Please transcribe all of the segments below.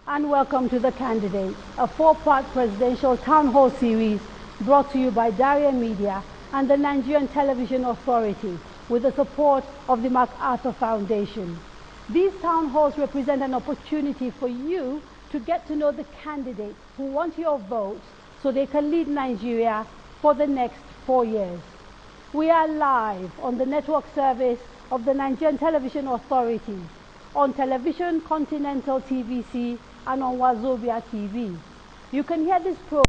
And welcome to The Candidate, a four-part presidential town hall series brought to you by Daria Media and the Nigerian Television Authority with the support of the MacArthur Foundation. These town halls represent an opportunity for you to get to know the candidates who want your vote so they can lead Nigeria for the next 4 years. We are live on the network service of the Nigerian Television Authority, on Television Continental TVC, and on Wazobia TV. You can hear this program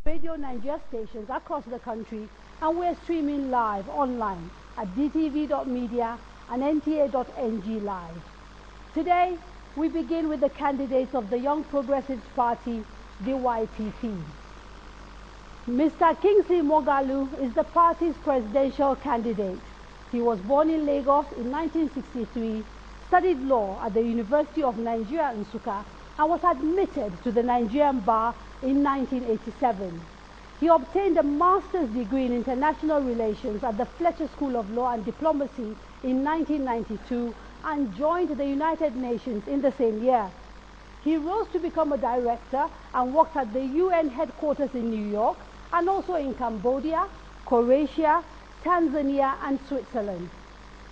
on Radio Nigeria stations across the country, and we're streaming live online at dtv.media and nta.ng live. Today, we begin with the candidates of the Young Progressives Party, the YPP. Mr. Kingsley Moghalu is the party's presidential candidate. He was born in Lagos in 1963, studied law at the University of Nigeria in Nsukka, and was admitted to the Nigerian bar in 1987. He obtained a master's degree in international relations at the Fletcher School of Law and Diplomacy in 1992 and joined the United Nations in the same year. He rose to become a director and worked at the UN headquarters in New York and also in Cambodia, Croatia, Tanzania, and Switzerland.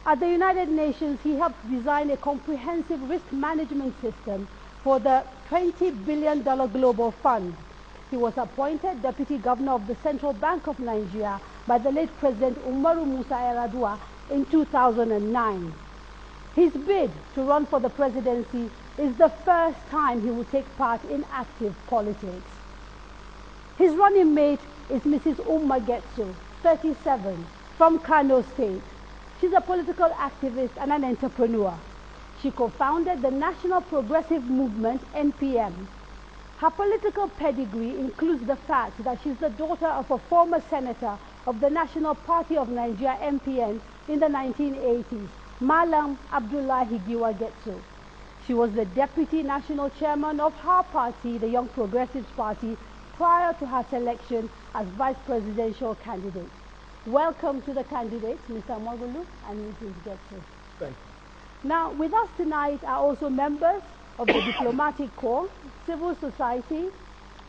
At the United Nations, he helped design a comprehensive risk management system for the $20 billion Global Fund. He was appointed Deputy Governor of the Central Bank of Nigeria by the late President Umaru Musa Yar'Adua in 2009. His bid to run for the presidency is the first time he will take part in active politics. His running mate is Mrs. Getso, 37, from Kano State. She's a political activist and an entrepreneur. She co-founded the National Progressive Movement, NPM. Her political pedigree includes the fact that she's the daughter of a former senator of the National Party of Nigeria, NPN, in the 1980s, Malam Abdullahi Giwa Getso. She was the deputy national chairman of her party, the Young Progressives Party, prior to her selection as vice presidential candidate. Welcome to the candidates, Mr. Moghalu and Mrs. Getso. Thank you. Now, with us tonight are also members of the diplomatic corps, civil society,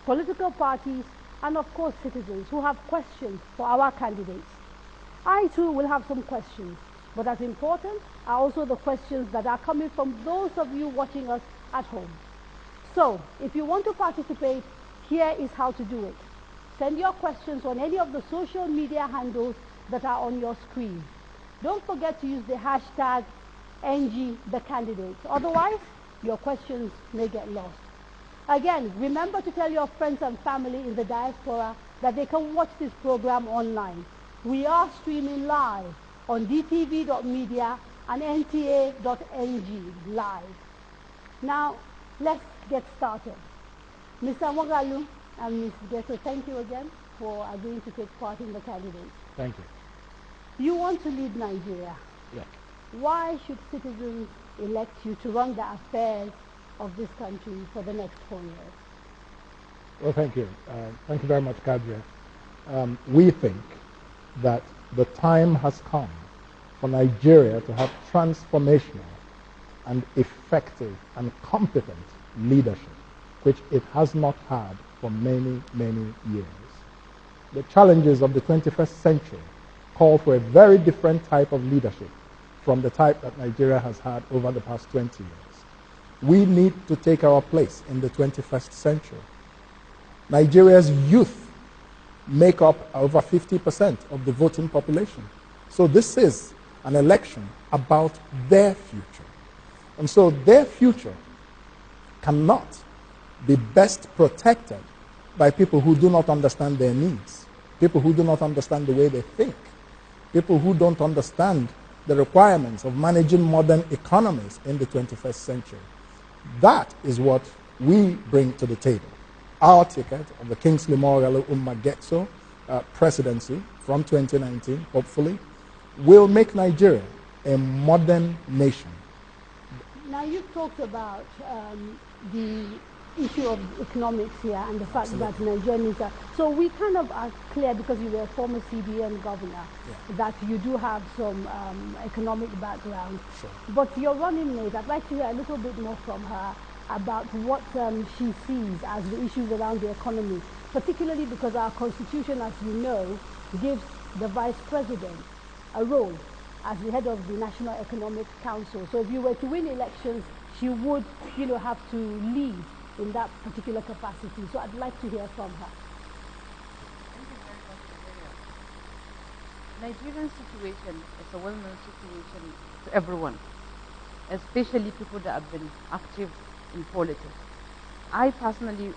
political parties, and of course citizens who have questions for our candidates. I too will have some questions, but as important are also the questions that are coming from those of you watching us at home. So, if you want to participate, here is how to do it. Send your questions on any of the social media handles that are on your screen. Don't forget to use the hashtag #NGTheCandidates. Otherwise, your questions may get lost. Again, remember to tell your friends and family in the diaspora that they can watch this program online. We are streaming live on dtv.media and nta.ng live. Now, let's get started. Mr. Moghalu and Ms. Getso, thank you again for agreeing to take part in the candidates. Thank you. You want to lead Nigeria. Yeah. Why should citizens elect you to run the affairs of this country for the next 4 years? Well, thank you. Thank you very much, Kadria. We think that the time has come for Nigeria to have transformational and effective and competent leadership, which it has not had for many, many years. The challenges of the 21st century call for a very different type of leadership from the type that Nigeria has had over the past 20 years. We need to take our place in the 21st century. Nigeria's youth make up over 50% of the voting population. So this is an election about their future. And so their future cannot be best protected by people who do not understand their needs, people who do not understand the way they think, people who don't understand the requirements of managing modern economies in the 21st century. That is what we bring to the table. Our ticket of the Kingsley Moghalu Getso presidency from 2019, hopefully, will make Nigeria a modern nation. Now, you've talked about the issue of economics here and the fact that Nigerians are... So we kind of are clear, because you were a former CBN governor, that you do have some economic background. Sure. But your running mate, I'd like to hear a little bit more from her. about what she sees as the issues around the economy, particularly because our constitution, as you know, gives the vice president a role as the head of the National Economic Council. So if you were to win elections, she would, have to lead in that particular capacity. So I'd like to hear from her. Nigerian situation is a well-known situation to everyone, especially people that have been active in politics. I personally,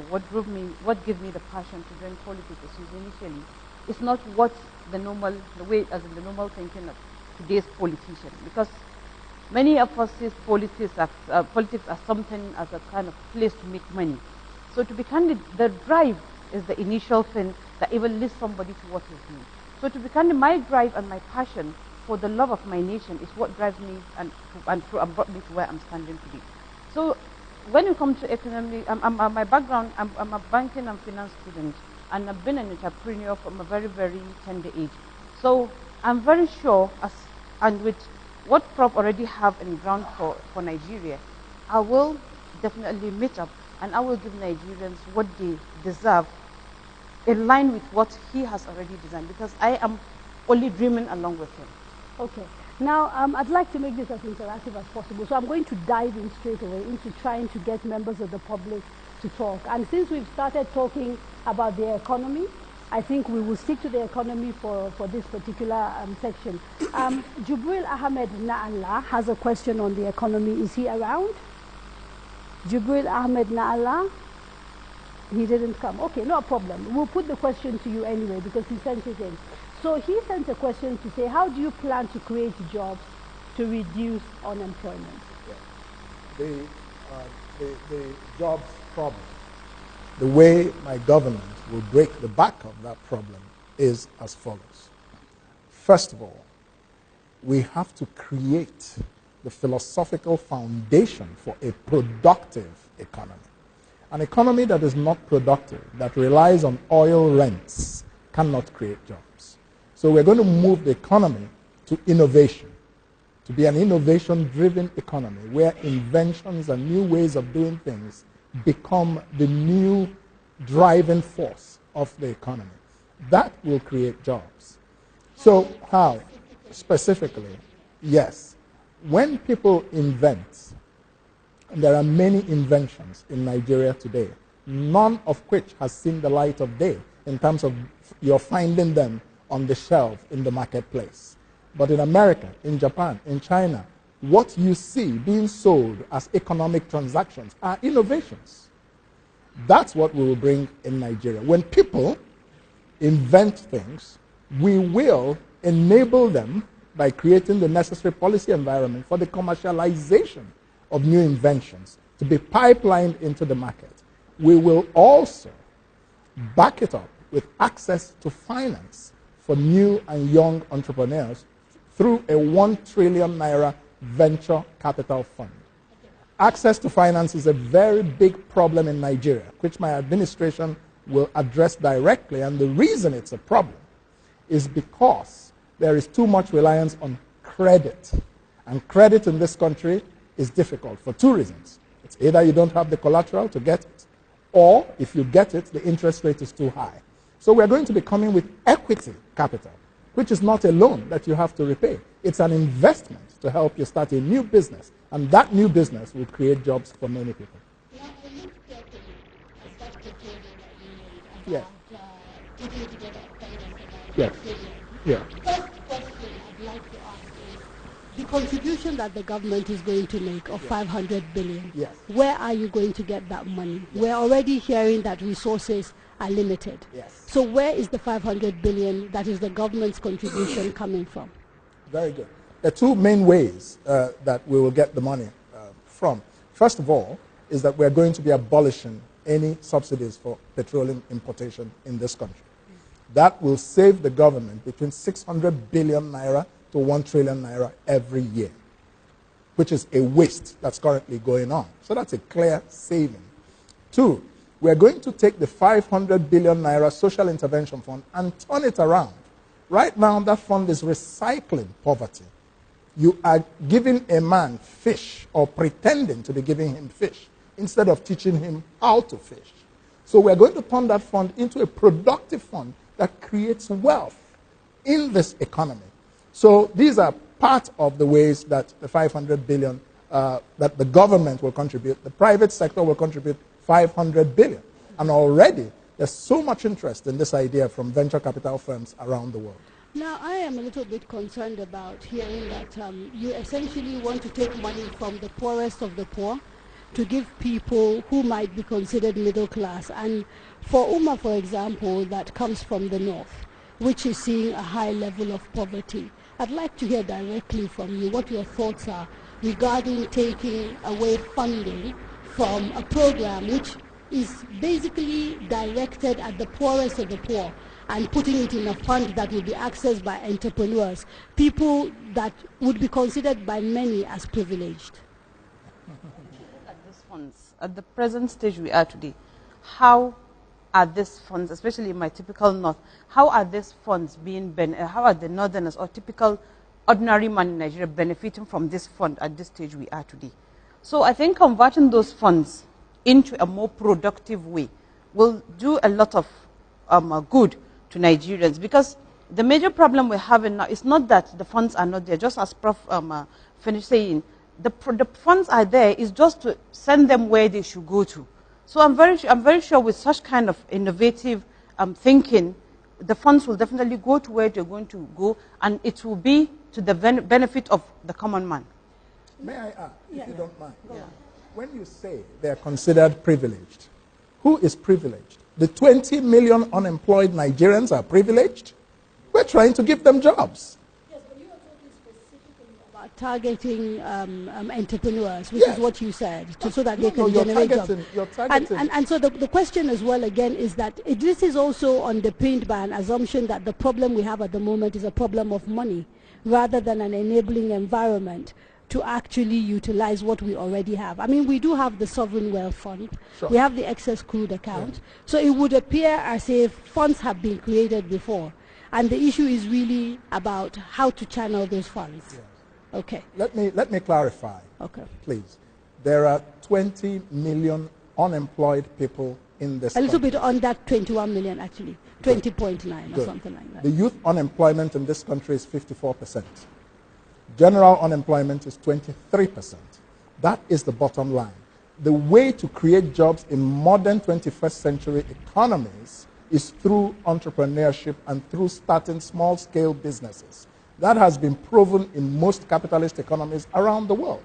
what gave me the passion to join politics initially, it's not what the normal thinking of today's politician, because many of us see politics as something, as a kind of place to make money. So to become the drive is the initial thing that even leads somebody to what he's doing. So to become my drive and my passion for the love of my nation is what drives me and brought me to where I'm standing today. So when you come to economy, my background, I'm a banking and finance student, and I've been an entrepreneur from a very, very tender age. So I'm very sure, and with what Prof already have in ground for Nigeria, I will definitely meet up and I will give Nigerians what they deserve in line with what he has already designed, because I am only dreaming along with him. Okay. Now, I'd like to make this as interactive as possible, so I'm going to dive in straight away into trying to get members of the public to talk. And since we've started talking about the economy, I think we will stick to the economy for this particular section. Jubril Ahmed Na'Allah has a question on the economy. Is he around? Jubril Ahmed Na'Allah? He didn't come. Okay, no problem. We'll put the question to you anyway because he sent it in. So he sent a question to say, how do you plan to create jobs to reduce unemployment? Yeah. The jobs problem, the way my government will break the back of that problem is as follows. First of all, we have to create the philosophical foundation for a productive economy. An economy that is not productive, that relies on oil rents, cannot create jobs. So we're going to move the economy to innovation, to be an innovation-driven economy where inventions and new ways of doing things become the new driving force of the economy. That will create jobs. So how? Specifically, yes. When people invent, and there are many inventions in Nigeria today, none of which has seen the light of day in terms of you're finding them on the shelf in the marketplace. But in America, in Japan, in China, what you see being sold as economic transactions are innovations. That's what we will bring in Nigeria. When people invent things, we will enable them by creating the necessary policy environment for the commercialization of new inventions to be pipelined into the market. We will also back it up with access to finance for new and young entrepreneurs through a 1 trillion naira venture capital fund. Access to finance is a very big problem in Nigeria, which my administration will address directly. And the reason it's a problem is because there is too much reliance on credit. And credit in this country is difficult for two reasons. It's either you don't have the collateral to get it, or if you get it, the interest rate is too high. So we're going to be coming with equity capital, which is not a loan that you have to repay. It's an investment to help you start a new business, and that new business will create jobs for many people. Now, I looked carefully at that proposal that you made Yes. about putting together a fund of about Yes. $1 trillion. Yeah. First question I'd like to ask is, the contribution that the government is going to make of 500 billion, Yes. where are you going to get that money? Yes. We're already hearing that resources are limited. Yes. So where is the 500 billion that is the government's contribution coming from? Very good. There are two main ways that we will get the money from. First of all, is that we're going to be abolishing any subsidies for petroleum importation in this country. That will save the government between 600 billion naira to 1 trillion naira every year, which is a waste that's currently going on. So that's a clear saving. Two, we're going to take the 500 billion naira social intervention fund and turn it around. Right now, that fund is recycling poverty. You are giving a man fish or pretending to be giving him fish instead of teaching him how to fish. So we're going to turn that fund into a productive fund that creates wealth in this economy. So these are part of the ways that the 500 billion that the government will contribute, the private sector will contribute 500 billion. And already there's so much interest in this idea from venture capital firms around the world. Now, I am a little bit concerned about hearing that you essentially want to take money from the poorest of the poor to give people who might be considered middle class. And for Uma, for example, that comes from the north, which is seeing a high level of poverty. I'd like to hear directly from you what your thoughts are regarding taking away funding from a program which is basically directed at the poorest of the poor and putting it in a fund that will be accessed by entrepreneurs, people that would be considered by many as privileged. At these funds, at the present stage we are today, how are these funds, especially in my typical north, how are these funds being, how are the northerners or typical ordinary man in Nigeria benefiting from this fund at this stage we are today? So I think converting those funds into a more productive way will do a lot of good to Nigerians, because the major problem we're having now is not that the funds are not there, just as Prof. Finished saying, the funds are there, is just to send them where they should go to. So I'm very sure with such kind of innovative thinking, the funds will definitely go to where they're going to go, and it will be to the benefit of the common man. May I add, if you don't mind? Yeah. When you say they're considered privileged, who is privileged? The 20 million unemployed Nigerians are privileged? We're trying to give them jobs. Yes, but you are talking specifically about targeting entrepreneurs, which is what you said, so that they can generate jobs. And so the question as well, again, is that this is also underpinned by an assumption that the problem we have at the moment is a problem of money, rather than an enabling environment to actually utilize what we already have. I mean, we do have the Sovereign Wealth Fund. Sure. We have the excess crude account. Yeah. So it would appear as if funds have been created before. And the issue is really about how to channel those funds. Yes. Okay. Let me clarify. Okay. Please. There are 20 million unemployed people in this country. A little bit on that 21 million, actually. 20.9 or something like that. The youth unemployment in this country is 54%. General unemployment is 23%. That is the bottom line. The way to create jobs in modern 21st century economies is through entrepreneurship and through starting small-scale businesses. That has been proven in most capitalist economies around the world.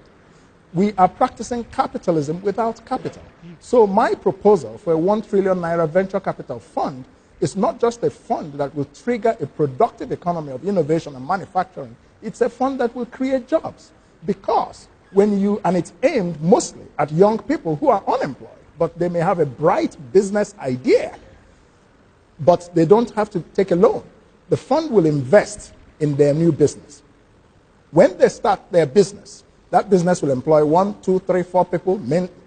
We are practicing capitalism without capital. So my proposal for a 1 trillion naira venture capital fund is not just a fund that will trigger a productive economy of innovation and manufacturing. It's a fund that will create jobs, because and it's aimed mostly at young people who are unemployed, but they may have a bright business idea, but they don't have to take a loan. The fund will invest in their new business. When they start their business, that business will employ 1, 2, 3, 4 people,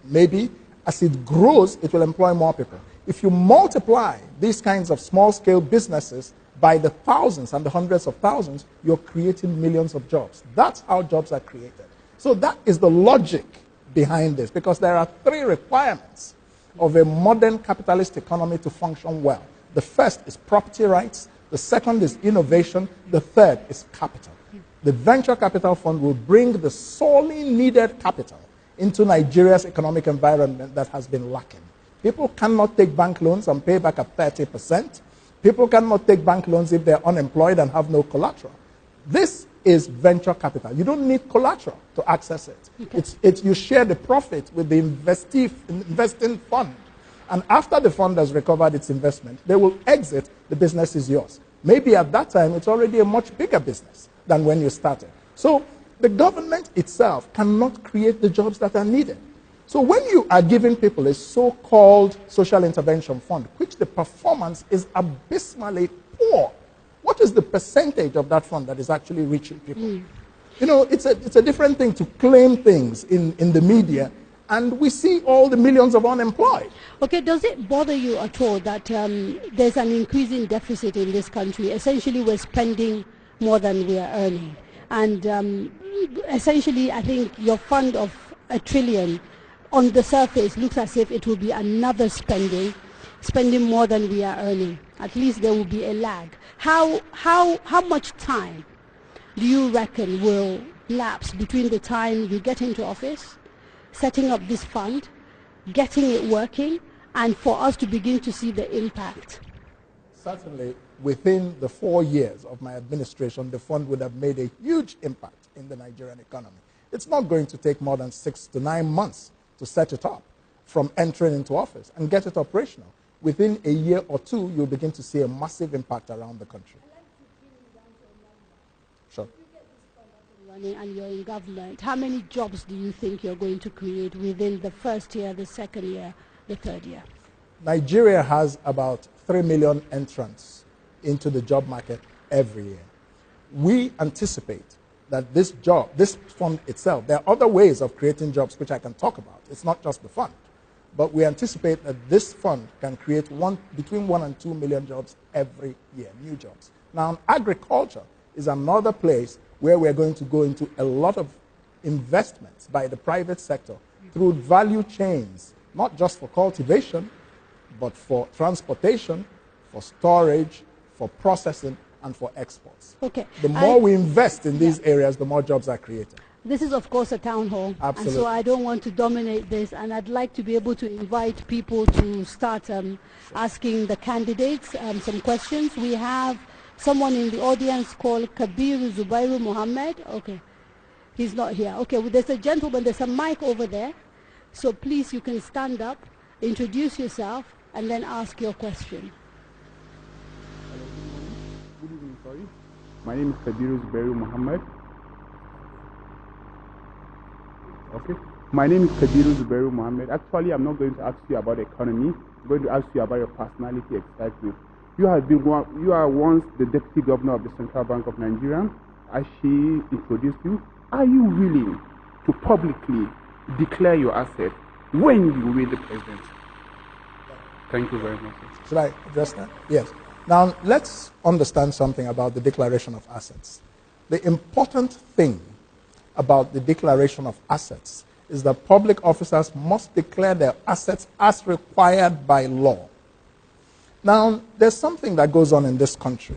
maybe. As it grows, it will employ more people. If you multiply these kinds of small-scale businesses by the thousands and the hundreds of thousands, you're creating millions of jobs. That's how jobs are created. So that is the logic behind this, because there are 3 requirements of a modern capitalist economy to function well. The first is property rights. The second is innovation. The third is capital. The venture capital fund will bring the sorely needed capital into Nigeria's economic environment that has been lacking. People cannot take bank loans and pay back at 30%. People cannot take bank loans if they're unemployed and have no collateral. This is venture capital. You don't need collateral to access it. Okay. You share the profit with the investing fund. And after the fund has recovered its investment, they will exit. The business is yours. Maybe at that time, it's already a much bigger business than when you started. So the government itself cannot create the jobs that are needed. So when you are giving people a so-called social intervention fund, which the performance is abysmally poor, what is the percentage of that fund that is actually reaching people? You know, it's a different thing to claim things in the media, and we see all the millions of unemployed. Okay, does it bother you at all that there's an increasing deficit in this country? Essentially, we're spending more than we are earning. And essentially, I think your fund of $1 trillion on the surface looks as if it will be another spending more than we are earning. At least there will be a lag. How much time do you reckon will lapse between the time you get into office, setting up this fund, getting it working, and for us to begin to see the impact? Certainly, within the 4 years of my administration, the fund would have made a huge impact in the Nigerian economy. It's not going to take more than 6 to 9 months to set it up from entering into office and get it operational. Within a year or two, you'll begin to see a massive impact around the country. Sure. If you get this fund up and running and you're in government, how many jobs do you think you're going to create within the first year, the second year, the third year? Nigeria has about 3 million entrants into the job market every year. We anticipate that this fund itself, there are other ways of creating jobs which I can talk about. It's not just the fund. But we anticipate that this fund can create between 1 and 2 million jobs every year, new jobs. Now, agriculture is another place where we're going to go into a lot of investments by the private sector through value chains, not just for cultivation, but for transportation, for storage, for processing, and for exports. Okay. The more we invest in these areas, the more jobs are created. This is, of course, a town hall. Absolutely. And so I don't want to dominate this, and I'd like to be able to invite people to start asking the candidates some questions. We have someone in the audience called Kabiru Zubairu Mohammed. Okay. He's not here. Okay, well, there's a gentleman, there's a mic over there. So please, you can stand up, introduce yourself, and then ask your question. Good evening, sorry. My name is Kabiru Zubairu Mohammed. Okay. My name is Kabiru Zubairu Mohammed. Actually, I'm not going to ask you about the economy. I'm going to ask you about your personality exactly. You are once the deputy governor of the Central Bank of Nigeria. As she introduced you, are you willing to publicly declare your assets when you win the presidency? Thank you very much. Should I address that? Yes. Now, let's understand something about the declaration of assets. The important thing about the declaration of assets is that public officers must declare their assets as required by law. Now, there's something that goes on in this country,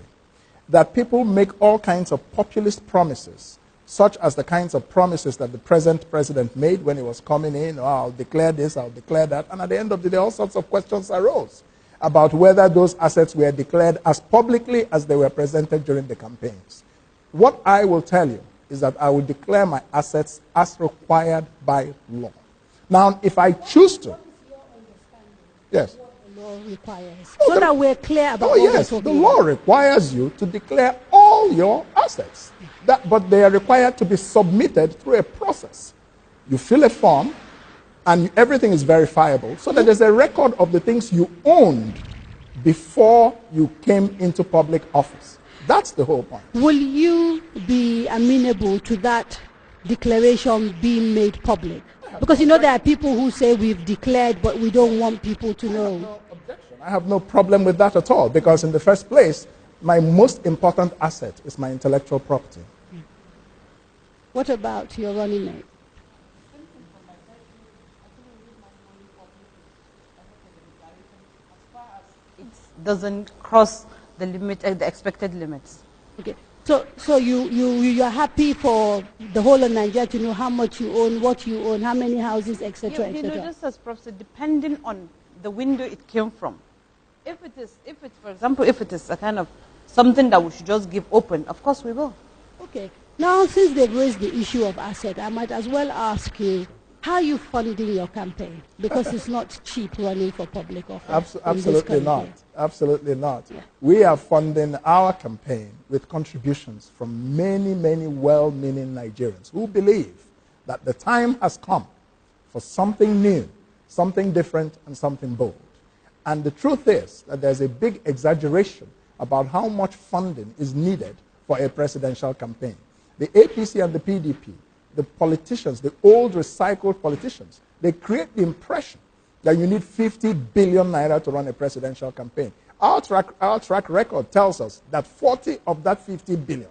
that people make all kinds of populist promises, such as the kinds of promises that the present president made when he was coming in, oh, I'll declare this, I'll declare that, and at the end of the day, all sorts of questions arose about whether those assets were declared as publicly as they were presented during the campaigns. What I will tell you is that I will declare my assets as required by law. Now, if I choose to, yes. What the law requires, so that we're clear about what yes, the law requires you to declare all your assets, but they are required to be submitted through a process. You fill a form, and everything is verifiable, so that there's a record of the things you owned before you came into public office. That's the whole point. Will you be amenable to that declaration being made public? Because you know there are people who say we've declared, but we don't want people to know. I have no objection. I have no problem with that at all, because in the first place, my most important asset is my intellectual property. What about your running mate? It doesn't cross the limit, the expected limits. Okay. So you are happy for the whole of Nigeria to know how much you own, what you own, how many houses, etc., You etc. know, just as Prof said, depending on the window it came from. If it's, for example, if it is a kind of something that we should just give open, of course we will. Okay. Now, since they've raised the issue of asset, I might as well ask you, how are you funding your campaign? Because it's not cheap running for public office. Absolutely not. Absolutely not. Yeah. We are funding our campaign with contributions from many, many well-meaning Nigerians who believe that the time has come for something new, something different, and something bold. And the truth is that there's a big exaggeration about how much funding is needed for a presidential campaign. The APC and the PDP, the politicians, the old recycled politicians, they create the impression that you need 50 billion naira to run a presidential campaign. Our track record tells us that 40 of that 50 billion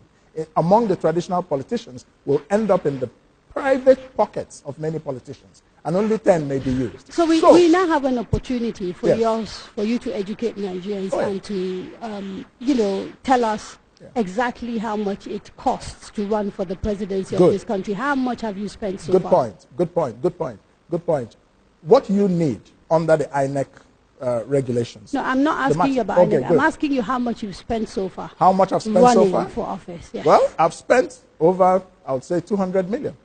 among the traditional politicians will end up in the private pockets of many politicians, and only 10 may be used. So we now have an opportunity for, yes. for you to educate Nigerians and to, tell us exactly how much it costs to run for the presidency of this country. How much have you spent so far? Good point. What you need under the INEC regulations. No, I'm not asking you about INEC. I'm asking you how much you've spent so far. How much I've spent so far? Running for office, yes. Well, I've spent over, I would say, 200 million.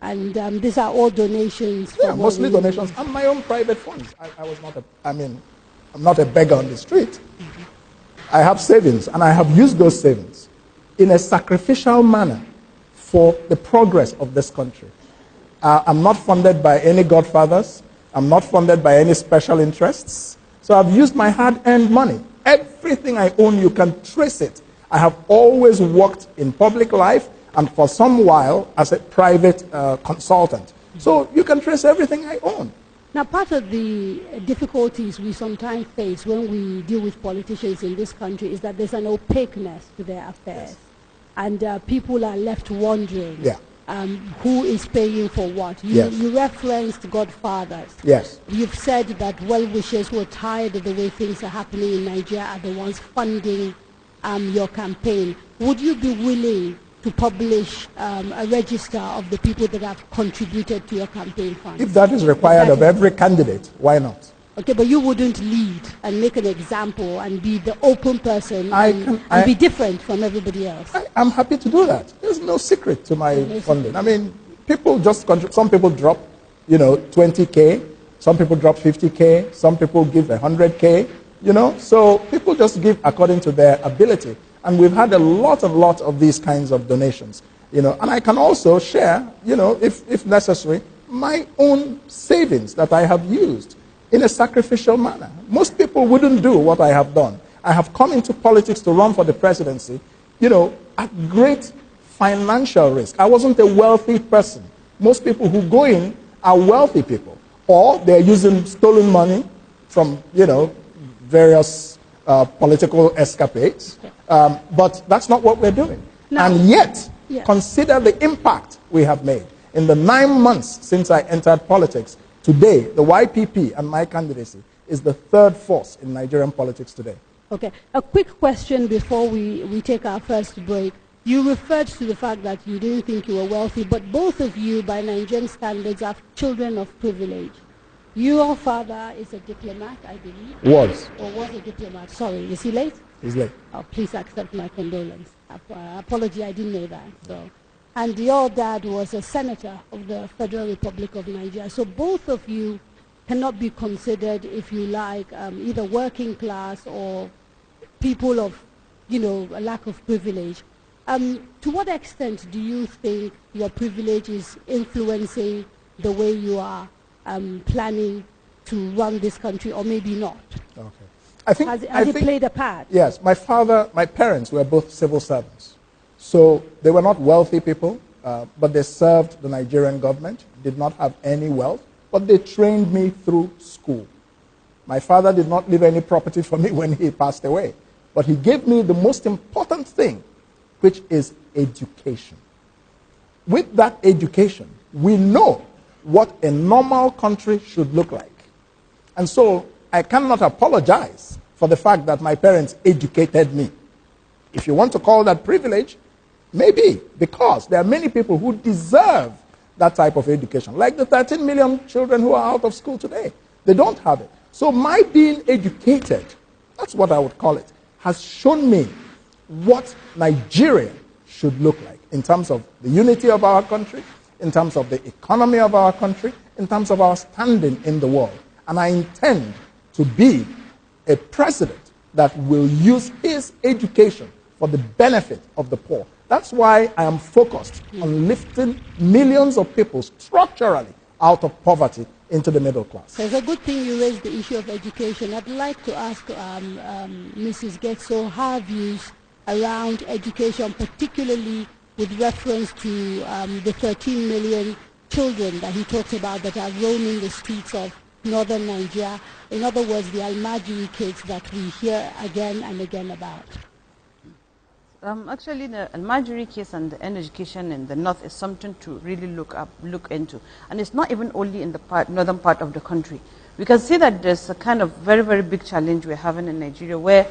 And these are all donations? Yeah, mostly donations and my own private funds. I'm not a beggar on the street. I have savings, and I have used those savings in a sacrificial manner for the progress of this country. I'm not funded by any godfathers. I'm not funded by any special interests. So I've used my hard-earned money. Everything I own, you can trace it. I have always worked in public life and for some while as a private consultant. So you can trace everything I own. Now, part of the difficulties we sometimes face when we deal with politicians in this country is that there's an opaqueness to their affairs. Yes. And people are left wondering who is paying for what. You referenced godfathers. Yes. You've said that well-wishers who are tired of the way things are happening in Nigeria are the ones funding your campaign. Would you be willing to publish a register of the people that have contributed to your campain fund? If that is required of every candidate, why not? Okay, but you wouldn't lead and make an example and be the open person and be different from everybody else. I'm happy to do that. There's no secret to my funding. I mean, people just contribute. Some people drop, 20K. Some people drop 50K. Some people give 100K. So people just give according to their ability. And we've had a lot of these kinds of donations, and I can also share, if necessary, my own savings that I have used in a sacrificial manner. Most people wouldn't do what I have done. I have come into politics to run for the presidency, at great financial risk. I wasn't a wealthy person. Most people who go in are wealthy people, or they're using stolen money from, various political escapades. But that's not what we're doing. No. And yet, consider the impact we have made. In the 9 months since I entered politics, today, the YPP and my candidacy is the third force in Nigerian politics today. Okay. A quick question before we take our first break. You referred to the fact that you didn't think you were wealthy, but both of you, by Nigerian standards, are children of privilege. Your father is a diplomat, I believe. Was a diplomat. Sorry, is he late? He's late. Oh, please accept my condolence. Apology, I didn't know that. So, and your dad was a senator of the Federal Republic of Nigeria. So both of you cannot be considered, if you like, either working class or people of, a lack of privilege. To what extent do you think your privilege is influencing the way you are planning to run this country, or maybe not? Okay. I think has it played a part? Yes. My parents were both civil servants. So they were not wealthy people, but they served the Nigerian government, did not have any wealth, but they trained me through school. My father did not leave any property for me when he passed away, but he gave me the most important thing, which is education. With that education, we know what a normal country should look like. And so I cannot apologize for the fact that my parents educated me. If you want to call that privilege, maybe, because there are many people who deserve that type of education, like the 13 million children who are out of school today. They don't have it. So my being educated, that's what I would call it, has shown me what Nigeria should look like in terms of the unity of our country, in terms of the economy of our country, in terms of our standing in the world. And I intend to be a president that will use his education for the benefit of the poor. That's why I am focused on lifting millions of people structurally out of poverty into the middle class. So it's a good thing you raised the issue of education. I'd like to ask Mrs. Getso her views around education, particularly with reference to the 13 million children that he talked about that are roaming the streets of northern Nigeria. In other words, the Almajiri kids that we hear again and again about. Actually, the Almajiri case and the education in the north is something to really look into. And it's not even only in the northern part of the country. We can see that there's a kind of very, very big challenge we're having in Nigeria where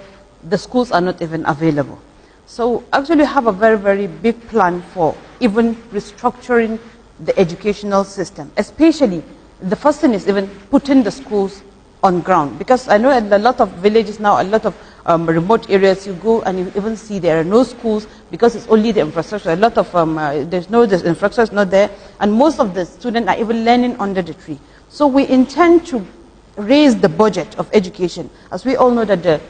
the schools are not even available. So actually we have a very, very big plan for even restructuring the educational system. Especially, the first thing is even putting the schools on ground. Because I know in a lot of villages now, a lot of remote areas, you go and you even see there are no schools because it's only the infrastructure. A lot of, the infrastructure is not there, and most of the students are even learning under the tree. So we intend to raise the budget of education. As we all know that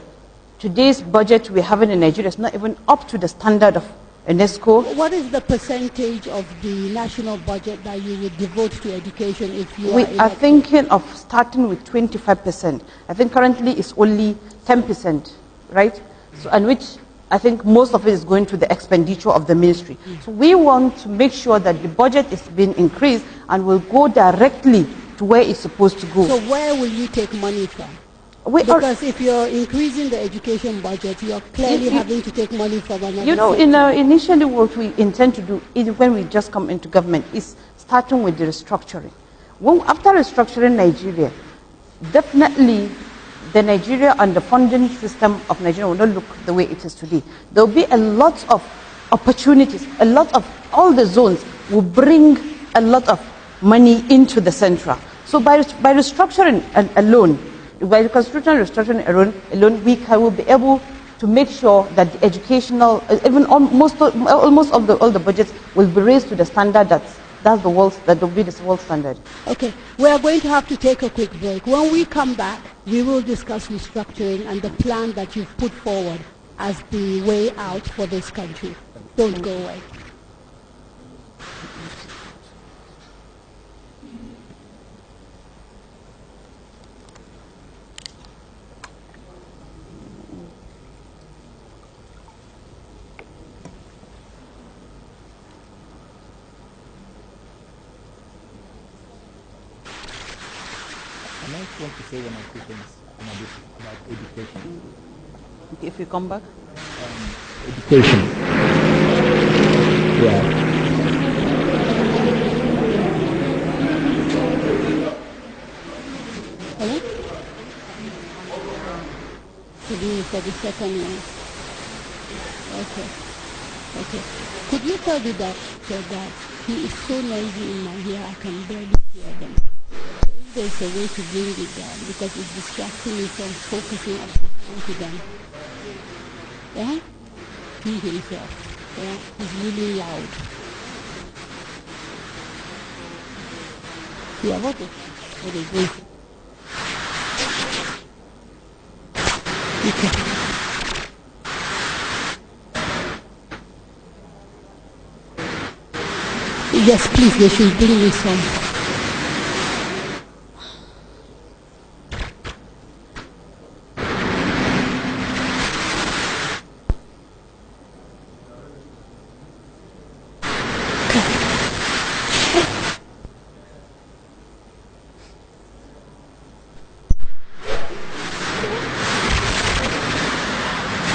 today's budget we're having in Nigeria is not even up to the standard of UNESCO. What is the percentage of the national budget that you would devote to education if you We are thinking of starting with 25%. I think currently it's only 10%, right? So, and which I think most of it is going to the expenditure of the ministry. So we want to make sure that the budget is being increased and will go directly to where it's supposed to go. So where will you take money from? Because if you're increasing the education budget, you're clearly having to take money from another. You know, initially what we intend to do is when we just come into government is starting with the restructuring. After restructuring Nigeria, definitely the Nigeria and the funding system of Nigeria will not look the way it is today. There will be a lot of opportunities, a lot of all the zones will bring a lot of money into the central. So by restructuring alone, by constitutional restructuring alone, we will be able to make sure that the educational, even almost all the budgets will be raised to the standard that will be the world standard. Okay, we are going to have to take a quick break. When we come back, we will discuss restructuring and the plan that you've put forward as the way out for this country. Don't go away. I might want to say one or two things about education. Okay, if we come back? Education. Yeah. Hello? For the second one. Okay. Okay. Could you tell the doctor that he is so noisy in my ear I can barely hear them? There's a way to bring it down because it's distracting me from focusing on them. Yeah? He himself. Yeah? He's really loud. Yeah, what is this? Okay. Yes, please, they should bring me some.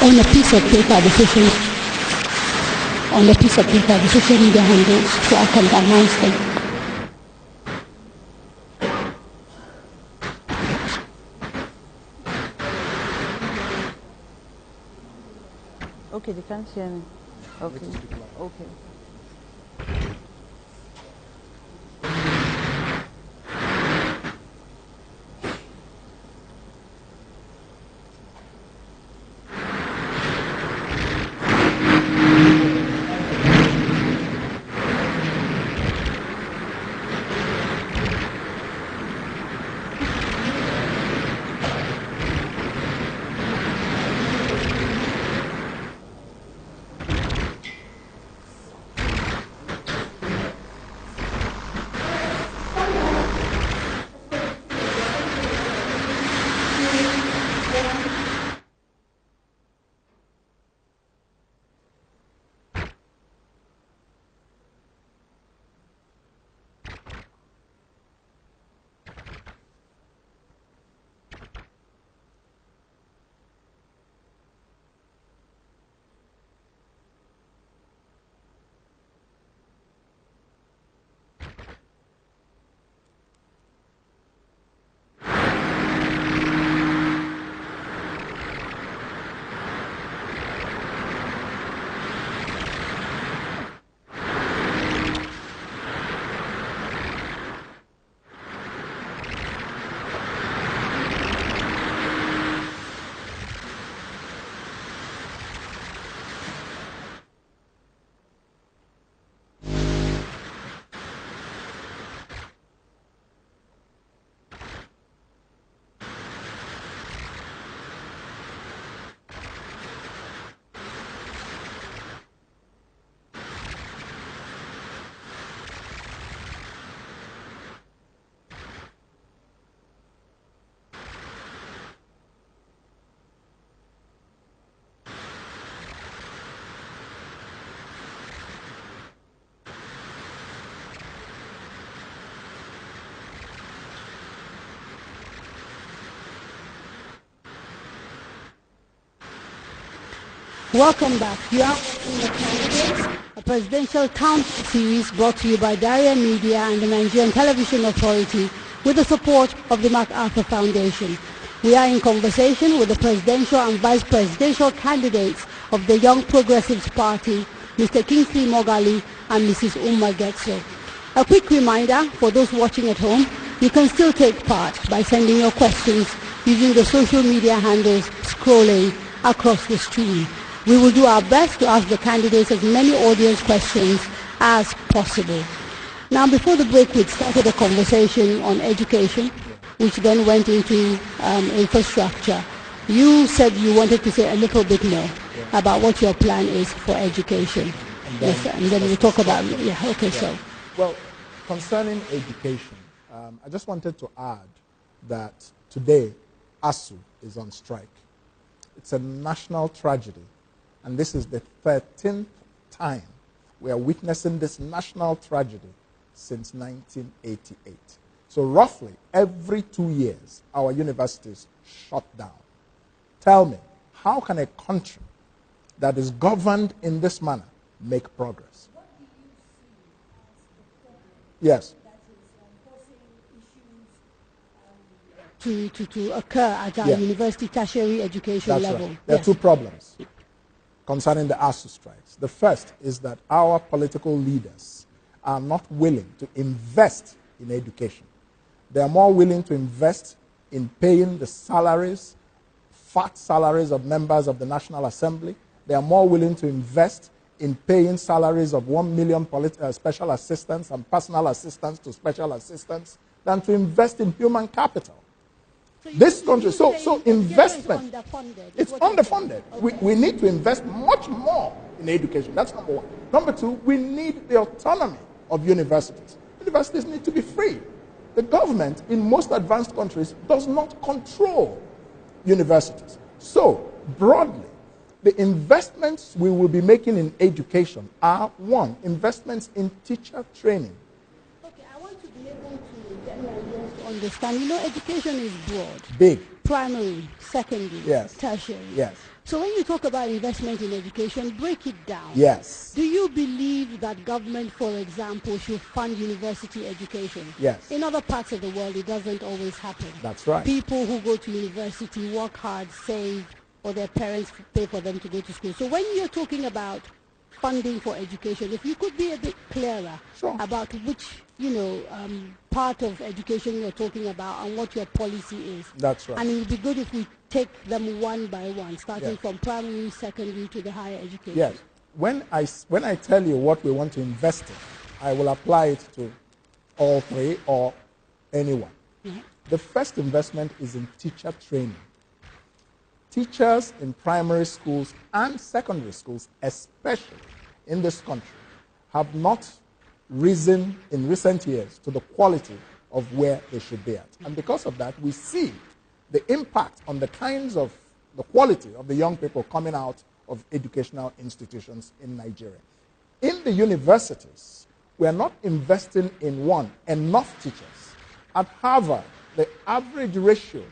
On a piece of paper, the social media handles, so I can announce them. Okay, they can't hear me. Okay. Okay. Welcome back. You are watching The Candidates, a presidential town series brought to you by Daria Media and the Nigerian Television Authority with the support of the MacArthur Foundation. We are in conversation with the presidential and vice presidential candidates of the Young Progressives Party, Mr. Kingsley Moghalu and Mrs. Umma Getso. A quick reminder for those watching at home, you can still take part by sending your questions using the social media handles scrolling across the stream. We will do our best to ask the candidates as many audience questions as possible. Now, before the break, we started a conversation on education, which then went into infrastructure. You said you wanted to say a little bit more about what your plan is for education. And then we'll talk about, so. Well, concerning education, I just wanted to add that today, ASU is on strike. It's a national tragedy. And this is the 13th time we are witnessing this national tragedy since 1988. So roughly every 2 years, our universities shut down. Tell me, how can a country that is governed in this manner make progress? What do you see as the problem Yes. that is causing issues to occur at our university tertiary education That's level? Right. There are two problems concerning the ASU strikes. The first is that our political leaders are not willing to invest in education. They are more willing to invest in paying the salaries, fat salaries of members of the National Assembly. They are more willing to invest in paying salaries of 1 million special assistants and personal assistants to special assistants than to invest in human capital. This country, so investment, it's underfunded. Okay. We need to invest much more in education. That's number one. Number two, we need the autonomy of universities. Universities need to be free. The government in most advanced countries does not control universities. So, broadly, the investments we will be making in education are, one, investments in teacher training. I want to be able to get Nigerians to understand. You know, education is broad. Big. Primary, secondary, tertiary. Yes. So when you talk about investment in education, break it down. Yes. Do you believe that government, for example, should fund university education? Yes. In other parts of the world, it doesn't always happen. That's right. People who go to university work hard, save, or their parents pay for them to go to school. So when you're talking about funding for education, if you could be a bit clearer about which, part of education you're talking about and what your policy is. That's right. And it would be good if we take them one by one, starting from primary, secondary to the higher education. Yes. When I tell you what we want to invest in, I will apply it to all three or anyone. Mm-hmm. The first investment is in teacher training. Teachers in primary schools and secondary schools, especially in this country, have not risen in recent years to the quality of where they should be at. And because of that, we see the impact on the quality of the young people coming out of educational institutions in Nigeria. In the universities, we are not investing in enough teachers. At Harvard, the average ratio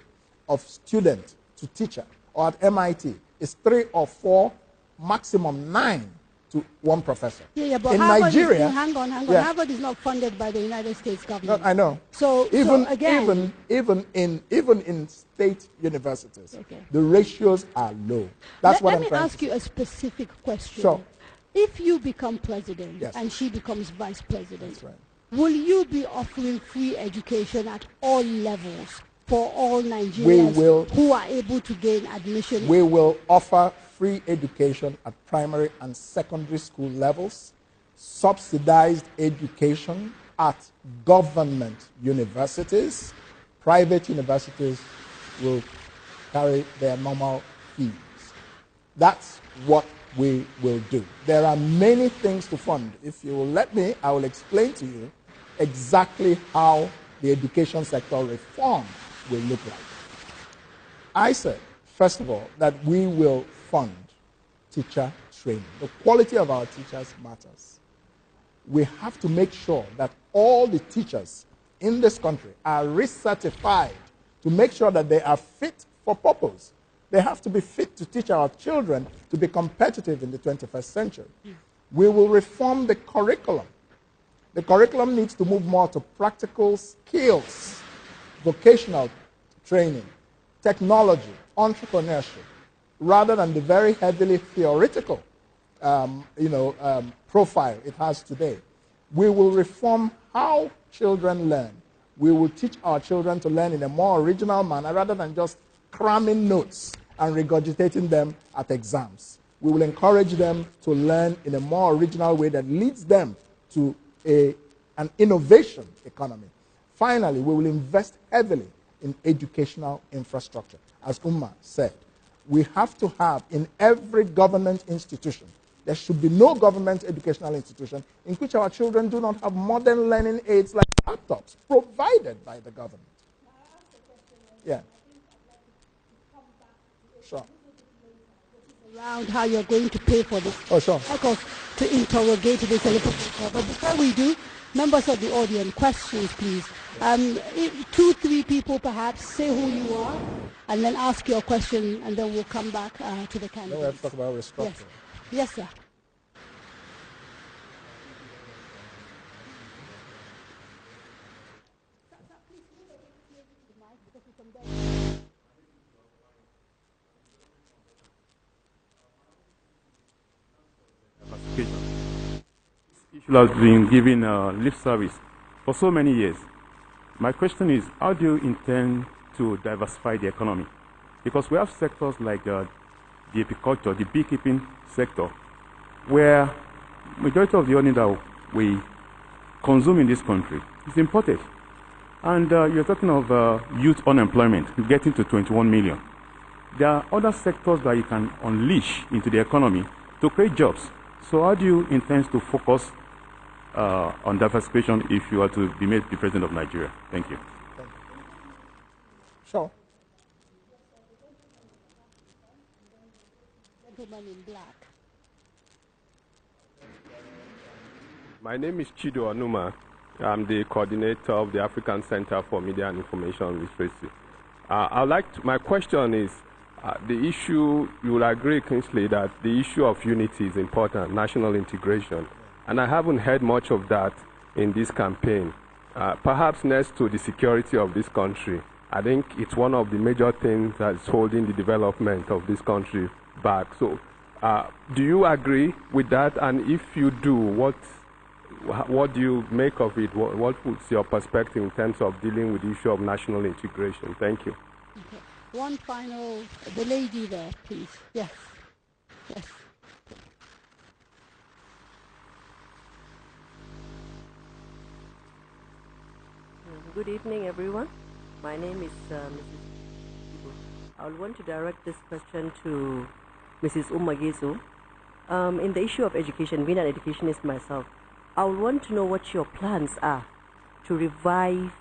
of student to teacher, or at MIT, is 3 or 4, maximum 9 to 1 professor. But in Harvard Nigeria, hang on. Harvard is not funded by the United States government. No, I know. So again, even in state universities, the ratios are low. That's what I'm trying to say. Let me ask you a specific question. Sure. If you become president and she becomes vice president, that's right, will you be offering free education at all levels for all Nigerians who are able to gain admission? We will offer free education at primary and secondary school levels, subsidized education at government universities. Private universities will carry their normal fees. That's what we will do. There are many things to fund. If you will let me, I will explain to you exactly how the education sector reform will look like. I said, first of all, that we will fund teacher training. The quality of our teachers matters. We have to make sure that all the teachers in this country are recertified to make sure that they are fit for purpose. They have to be fit to teach our children to be competitive in the 21st century. We will reform the curriculum. The curriculum needs to move more to practical skills, vocational training, technology, entrepreneurship, rather than the very heavily theoretical profile it has today. We will reform how children learn. We will teach our children to learn in a more original manner rather than just cramming notes and regurgitating them at exams. We will encourage them to learn in a more original way that leads them to an innovation economy. Finally, we will invest heavily in educational infrastructure. As Umma said, we have to have in every government institution, there should be no government educational institution in which our children do not have modern learning aids like laptops provided by the government. Yeah. Sure. Around how you're going to pay for this. Oh, sure. Like us to interrogate this a little bit more. But before we do, members of the audience, questions, please. 2, 3 people perhaps, say who you are, and then ask your question, and then we'll come back to the candidates. Then we have to talk about restructuring. Yes, sir. This issue has been given lip service for so many years. My question is, how do you intend to diversify the economy? Because we have sectors like the apiculture, the beekeeping sector, where majority of the honey that we consume in this country is imported. And you're talking of youth unemployment getting to 21 million. There are other sectors that you can unleash into the economy to create jobs. So how do you intend to focus on diversification if you are to be made the president of Nigeria? Thank you. Sure. Gentleman in black. My name is Chido Onuma. I'm the coordinator of the African Center for Media and Information Literacy. My question is, the issue, you will agree, Kingsley, that the issue of unity is important, national integration. And I haven't heard much of that in this campaign. Perhaps next to the security of this country, I think it's one of the major things that's holding the development of this country back. So do you agree with that? And if you do, what do you make of it? What's your perspective in terms of dealing with the issue of national integration? Thank you. Okay. One final, the lady there, please. Yes. Yes. Good evening, everyone. My name is Mrs. Ibu. I would want to direct this question to Mrs. Moghalu. In the issue of education, being an educationist myself, I would want to know what your plans are to revive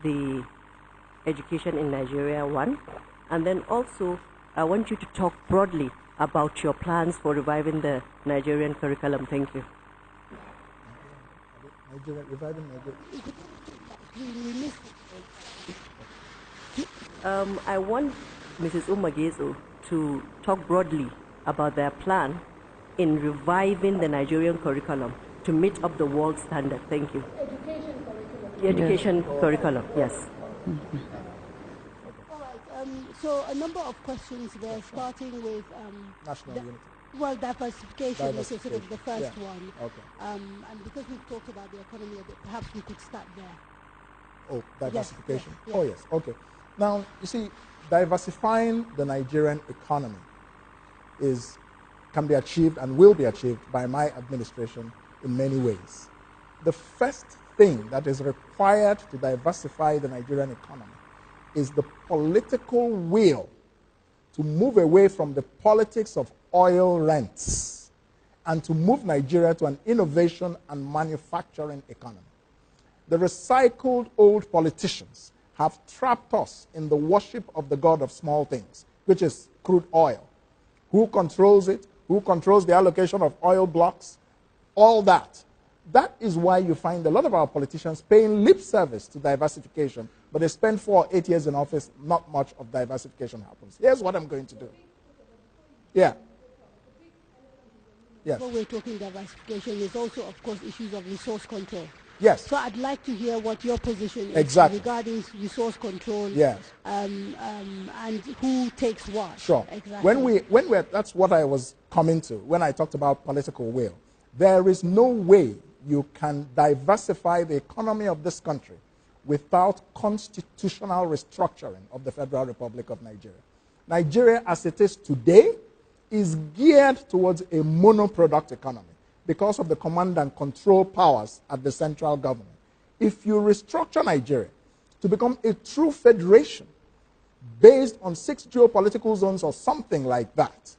the education in Nigeria, one. And then also, I want you to talk broadly about your plans for reviving the Nigerian curriculum. Thank you. Reviving I want Mrs. Moghalu to talk broadly about their plan in reviving the Nigerian curriculum to meet up the world standard. Thank you. Education curriculum. The education curriculum, yes. Mm-hmm. All right. So a number of questions there, starting with national unity. Well, diversification is sort of the first one. Okay. And because we've talked about the economy a bit, perhaps we could start there. Oh, diversification. Yes, yes, yes. Oh, yes. Okay. Now, you see, diversifying the Nigerian economy can be achieved and will be achieved by my administration in many ways. The first thing that is required to diversify the Nigerian economy is the political will to move away from the politics of oil rents and to move Nigeria to an innovation and manufacturing economy. The recycled old politicians have trapped us in the worship of the god of small things, which is crude oil. Who controls it? Who controls the allocation of oil blocks? All that That is why you find a lot of our politicians paying lip service to diversification, but they spend 4 or 8 years in office, not much of diversification happens. Here's what I'm going to do. Yeah. Yes. When we're talking diversification, is also, of course, issues of resource control. Yes. So I'd like to hear what your position is exactly. regarding resource control. Yes. And who takes what. Sure. Exactly. That's what I was coming to when I talked about political will. There is no way you can diversify the economy of this country without constitutional restructuring of the Federal Republic of Nigeria. Nigeria, as it is today, is geared towards a monoproduct economy because of the command and control powers at the central government. If you restructure Nigeria to become a true federation based on 6 geopolitical zones or something like that,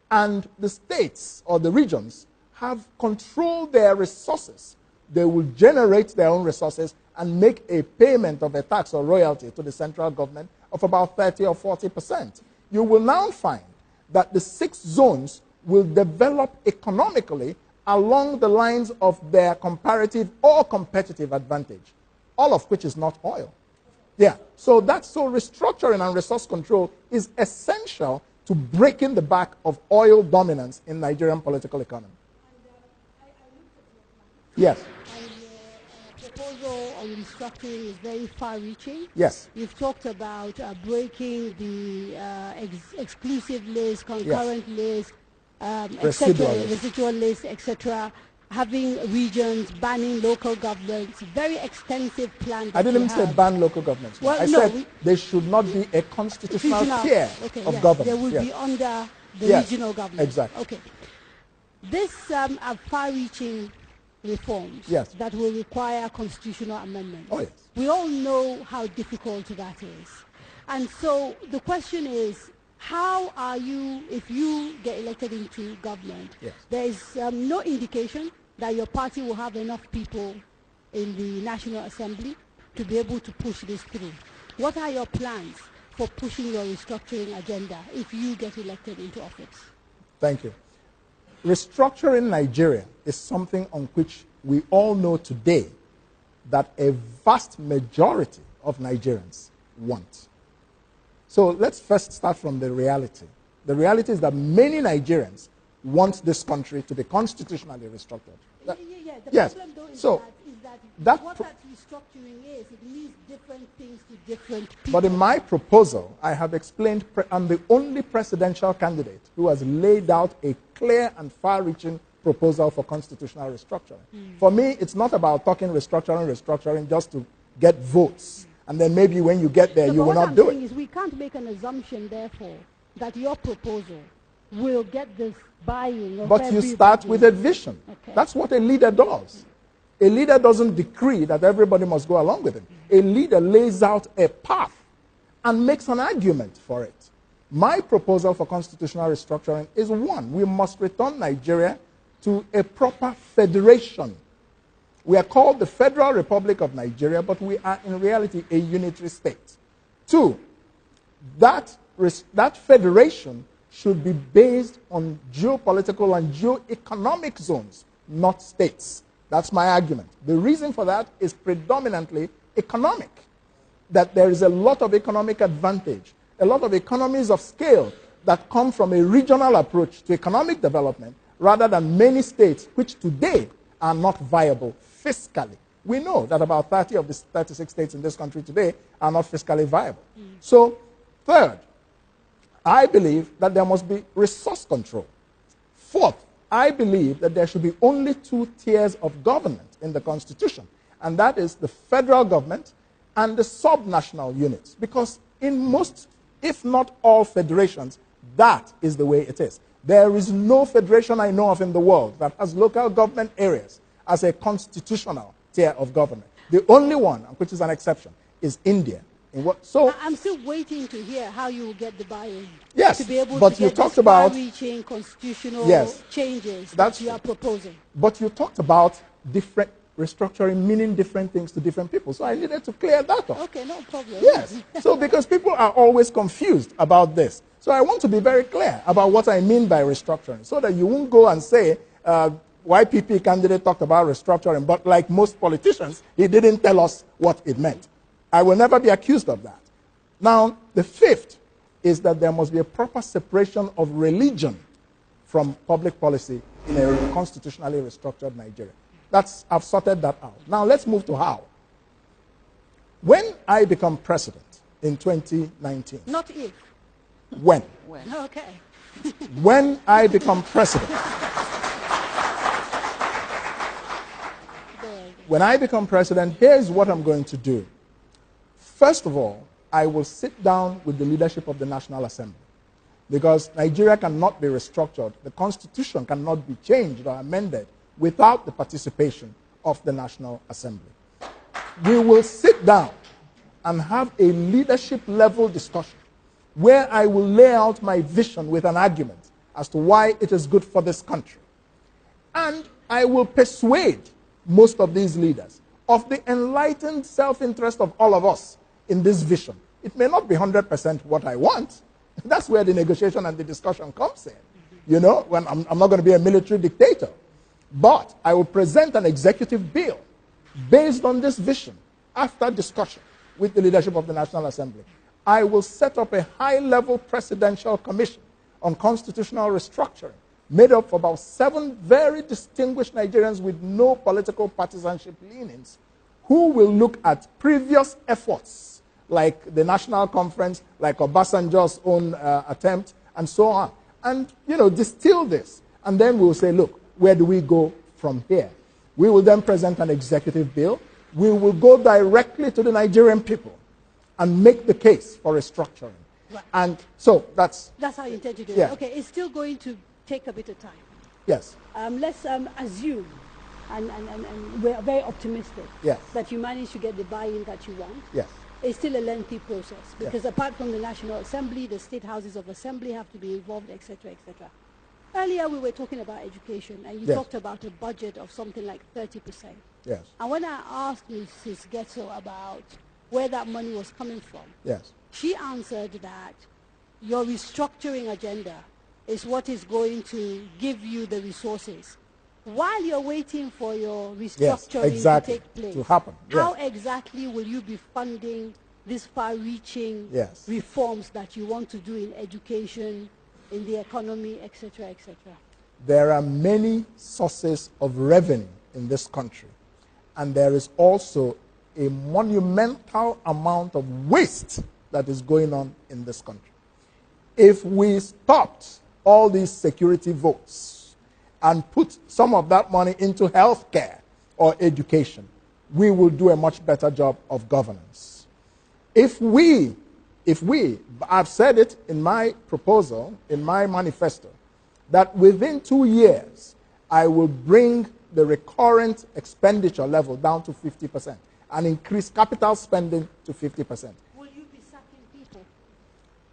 and the states or the regions have controlled their resources, they will generate their own resources and make a payment of a tax or royalty to the central government of about 30 or 40%. You will now find that the 6 zones will develop economically along the lines of their comparative or competitive advantage, all of which is not oil. Yeah, so restructuring and resource control is essential to breaking the back of oil dominance in Nigerian political economy. Yes. And your proposal on restructuring is very far-reaching. Yes. You've talked about breaking the exclusive list, concurrent list, residual list, etc., having regions, banning local governments, very extensive plan. I didn't say ban local governments. Well, I said they should not be a constitutional tier of government. They will be under the regional government. Exactly. Okay. This are far-reaching reforms that will require constitutional amendments. Oh, yes. We all know how difficult that is. And so the question is, how are you, if you get elected into government, there is no indication that your party will have enough people in the National Assembly to be able to push this through. What are your plans for pushing your restructuring agenda if you get elected into office? Thank you. Restructuring Nigeria is something on which we all know today that a vast majority of Nigerians want. So let's first start from the reality. The reality is that many Nigerians want this country to be constitutionally restructured. The problem, though, is that what that restructuring is, it means different things to different people. But in my proposal, I have explained I'm the only presidential candidate who has laid out a clear and far-reaching proposal for constitutional restructuring. For me, it's not about talking restructuring just to get votes. And then maybe when you get there, you will not do it. What I'm saying is we can't make an assumption, therefore, that your proposal will get this buy-in. But you start with a vision. Okay. That's what a leader does. A leader doesn't decree that everybody must go along with him. A leader lays out a path and makes an argument for it. My proposal for constitutional restructuring is one. We must return Nigeria to a proper federation. We are called the Federal Republic of Nigeria, but we are in reality a unitary state. 2, that federation should be based on geopolitical and geoeconomic zones, not states. That's my argument. The reason for that is predominantly economic, that there is a lot of economic advantage, a lot of economies of scale that come from a regional approach to economic development rather than many states which today are not viable fiscally. We know that about 30 of the 36 states in this country today are not fiscally viable. So, third, I believe that there must be resource control. Fourth, I believe that there should be only 2 tiers of government in the Constitution, and that is the federal government and the subnational units, because in most, if not all federations, that is the way it is. There is no federation I know of in the world that has local government areas as a constitutional tier of government. The only one, which is an exception, is India. I'm still waiting to hear how you will get the buy-in. Yes, to be able but to you get talked about far-reaching constitutional changes that you are proposing. But you talked about different restructuring meaning different things to different people. So I needed to clear that up. Okay, no problem. Yes. So because people are always confused about this. So I want to be very clear about what I mean by restructuring so that you won't go and say YPP candidate talked about restructuring, but like most politicians, he didn't tell us what it meant. I will never be accused of that. Now, the fifth is that there must be a proper separation of religion from public policy in a constitutionally restructured Nigeria. I've sorted that out. Now, let's move to how. When I become president in 2019. Not if. When? When. Okay. When I become president. When I become president, here's what I'm going to do. First of all, I will sit down with the leadership of the National Assembly, because Nigeria cannot be restructured. The Constitution cannot be changed or amended without the participation of the National Assembly. We will sit down and have a leadership-level discussion where I will lay out my vision with an argument as to why it is good for this country. And I will persuade most of these leaders of the enlightened self-interest of all of us in this vision. It may not be 100% what I want. That's where the negotiation and the discussion comes in. You know, when I'm not going to be a military dictator. But I will present an executive bill based on this vision after discussion with the leadership of the National Assembly. I will set up a high-level presidential commission on constitutional restructuring made up of about 7 very distinguished Nigerians with no political partisanship leanings who will look at previous efforts like the National Conference, like Obasanjo's own attempt, and so on. And, you know, distill this. And then we'll say, look, where do we go from here? We will then present an executive bill. We will go directly to the Nigerian people and make the case for restructuring. Right. And so that's how you intend to do yeah. it. Okay, it's still going to take a bit of time. Yes. Let's assume, and we're very optimistic, yes. that you manage to get the buy-in that you want. Yes. It's still a lengthy process because yes. apart from the National Assembly, the state houses of assembly have to be involved, etc., etc. Earlier we were talking about education, and you yes. talked about a budget of something like 30%. Yes. And when I asked Mrs. Getso about where that money was coming from, yes. she answered that your restructuring agenda is what is going to give you the resources. While you're waiting for your restructuring yes, exactly, to take place, to happen, how yes. exactly will you be funding these far-reaching yes. reforms that you want to do in education, in the economy, etc., etc.? There are many sources of revenue in this country, and there is also a monumental amount of waste that is going on in this country. If we stopped all these security votes and put some of that money into health care or education, we will do a much better job of governance. If we, I've said it in my proposal, in my manifesto, that within 2 years, I will bring the recurrent expenditure level down to 50% and increase capital spending to 50%. Will you be sacking people?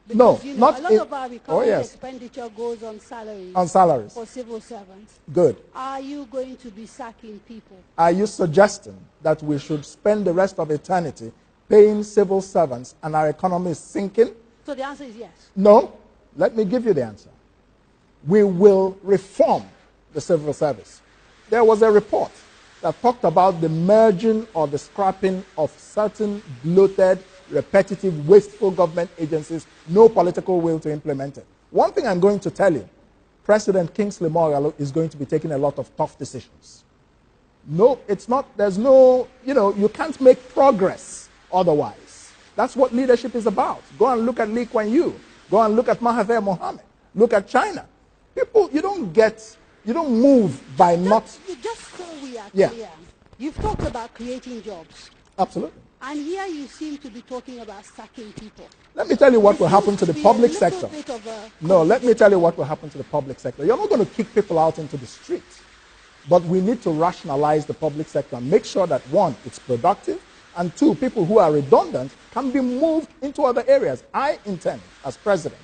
Because, no, not a lot of our recurrent yes. expenditure goes on salaries. On salaries. For civil servants. Good. Are you going to be sacking people? Are you suggesting that we should spend the rest of eternity paying civil servants and our economy is sinking? So the answer is yes. No. Let me give you the answer. We will reform the civil service. There was a report that talked about the merging or the scrapping of certain bloated, repetitive, wasteful government agencies, no political will to implement it. One thing I'm going to tell you, President Kingsley Moghalu is going to be taking a lot of tough decisions. No, it's not, there's no, you can't make progress otherwise. That's what leadership is about. Go and look at Lee Kuan Yew. Go and look at Mahathir Mohamad. Look at China. People, you don't move by Just so we are yeah. clear, you've talked about creating jobs. Absolutely. And here you seem to be talking about sacking people. Let me tell you what will happen to the public sector. No, let me tell you what will happen to the public sector. You're not going to kick people out into the streets. But we need to rationalize the public sector and make sure that, one, it's productive, and two, people who are redundant can be moved into other areas. I intend, as president,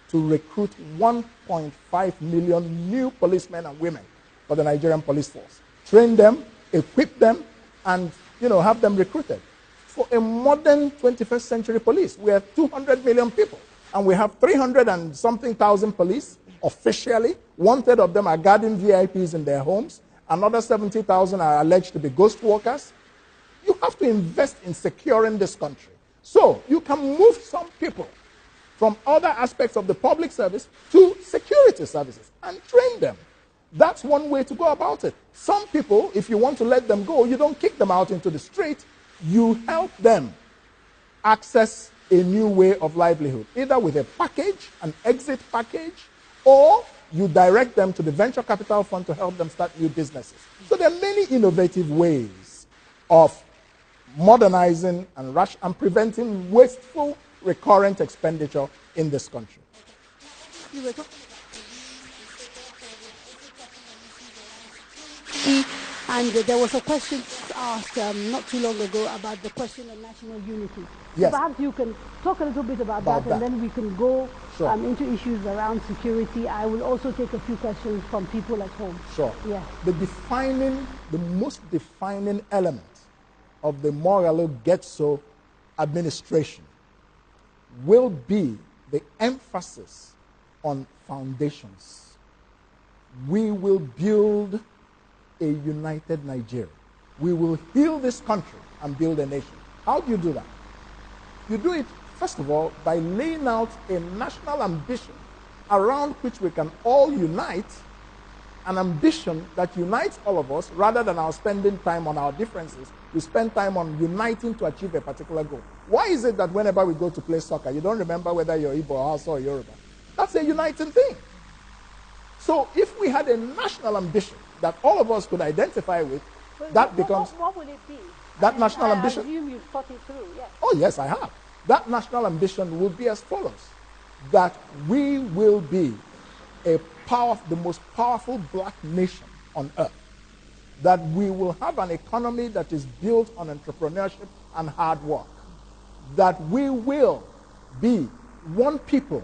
to recruit 1.5 million new policemen and women for the Nigerian police force. Train them, equip them, and have them recruited. For a modern 21st century police, we have 200 million people, and we have 300 and something thousand police. officially. 1/3 of them are guarding VIPs in their homes. Another 70,000 are alleged to be ghost workers. You have to invest in securing this country. So you can move some people from other aspects of the public service to security services and train them. That's one way to go about it. Some people, if you want to let them go, you don't kick them out into the street. You help them access a new way of livelihood, either with a package, an exit package, or you direct them to the venture capital fund to help them start new businesses. So there are many innovative ways of modernizing and preventing wasteful recurrent expenditure in this country. And there was a question asked not too long ago about the question of national unity. Yes. So perhaps you can talk a little bit about that, and then we can go into issues around security. I will also take a few questions from people at home. Sure. Yes. The most defining element of the Moghalu-Getso administration will be the emphasis on foundations. We will build a united Nigeria. We will heal this country and build a nation. How do you do that? You do it, first of all, by laying out a national ambition around which we can all unite, an ambition that unites all of us rather than our spending time on our differences. We spend time on uniting to achieve a particular goal. Why is it that whenever we go to play soccer, you don't remember whether you're Igbo or Hausa or Yoruba? That's a uniting thing. So if we had a national ambition that all of us could identify with, that becomes... What would it be? That national ambition... I assume you've thought it through, yes. Oh, yes, I have. That national ambition would be as follows: that we will be the most powerful black nation on earth, that we will have an economy that is built on entrepreneurship and hard work, that we will be one people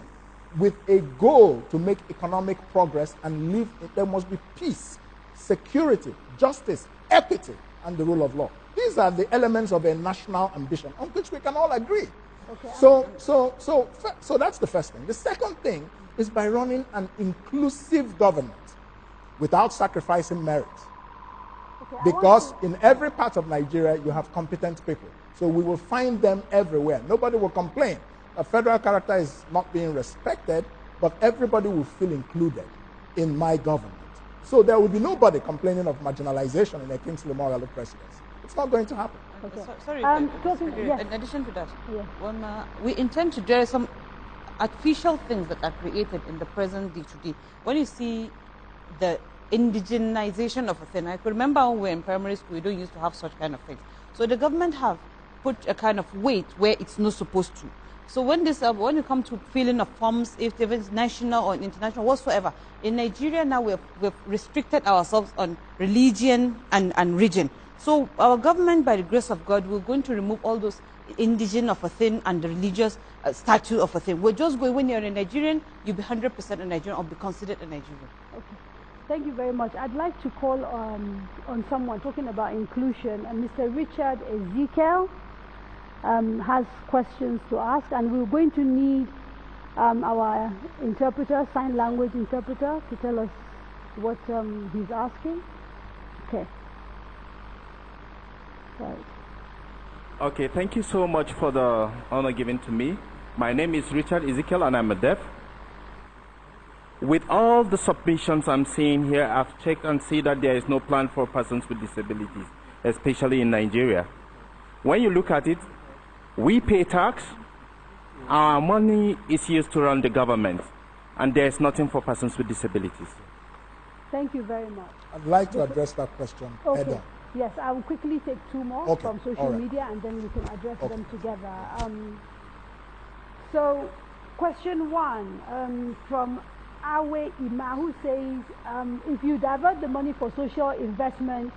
with a goal to make economic progress and live. There must be peace, security, justice, equity, and the rule of law. These are the elements of a national ambition on which we can all agree. Okay. So that's the first thing. The second thing is by running an inclusive government without sacrificing merit. Okay, because in every part of Nigeria, you have competent people. So we will find them everywhere. Nobody will complain. A federal character is not being respected, but everybody will feel included in my government. So there will be nobody complaining of marginalization in a Kingsley Moghalu presidency. It's not going to happen. Okay. Sorry, yes. in addition to that, yes. We intend to do some artificial things that are created in the present day-to-day. When you see the indigenization of a thing, I could remember when we were in primary school, we don't used to have such kind of things. So the government have put a kind of weight where it's not supposed to. So when you come to filling of forms, if it's national or international, whatsoever, in Nigeria now we've restricted ourselves on religion and region. So our government, by the grace of God, we're going to remove all those indigenous of a thing and the religious statute of a thing. We're just going, when you're a Nigerian, you'll be 100% a Nigerian or be considered a Nigerian. Okay. Thank you very much. I'd like to call on someone talking about inclusion. Mr. Richard Ezekiel has questions to ask, and we're going to need our interpreter, sign language interpreter, to tell us what he's asking. Okay. Right. Okay, thank you so much for the honor given to me. My name is Richard Ezekiel and I'm a deaf. With all the submissions I'm seeing here, I've checked and see that there is no plan for persons with disabilities, especially in Nigeria. When you look at it, we pay tax, our money is used to run the government, and there is nothing for persons with disabilities. Thank you very much. I'd like to address that question head on. Yes, I will quickly take two more from social media, and then we can address them together. So, question one from Awe Ima, who says, if you divert the money for social investment,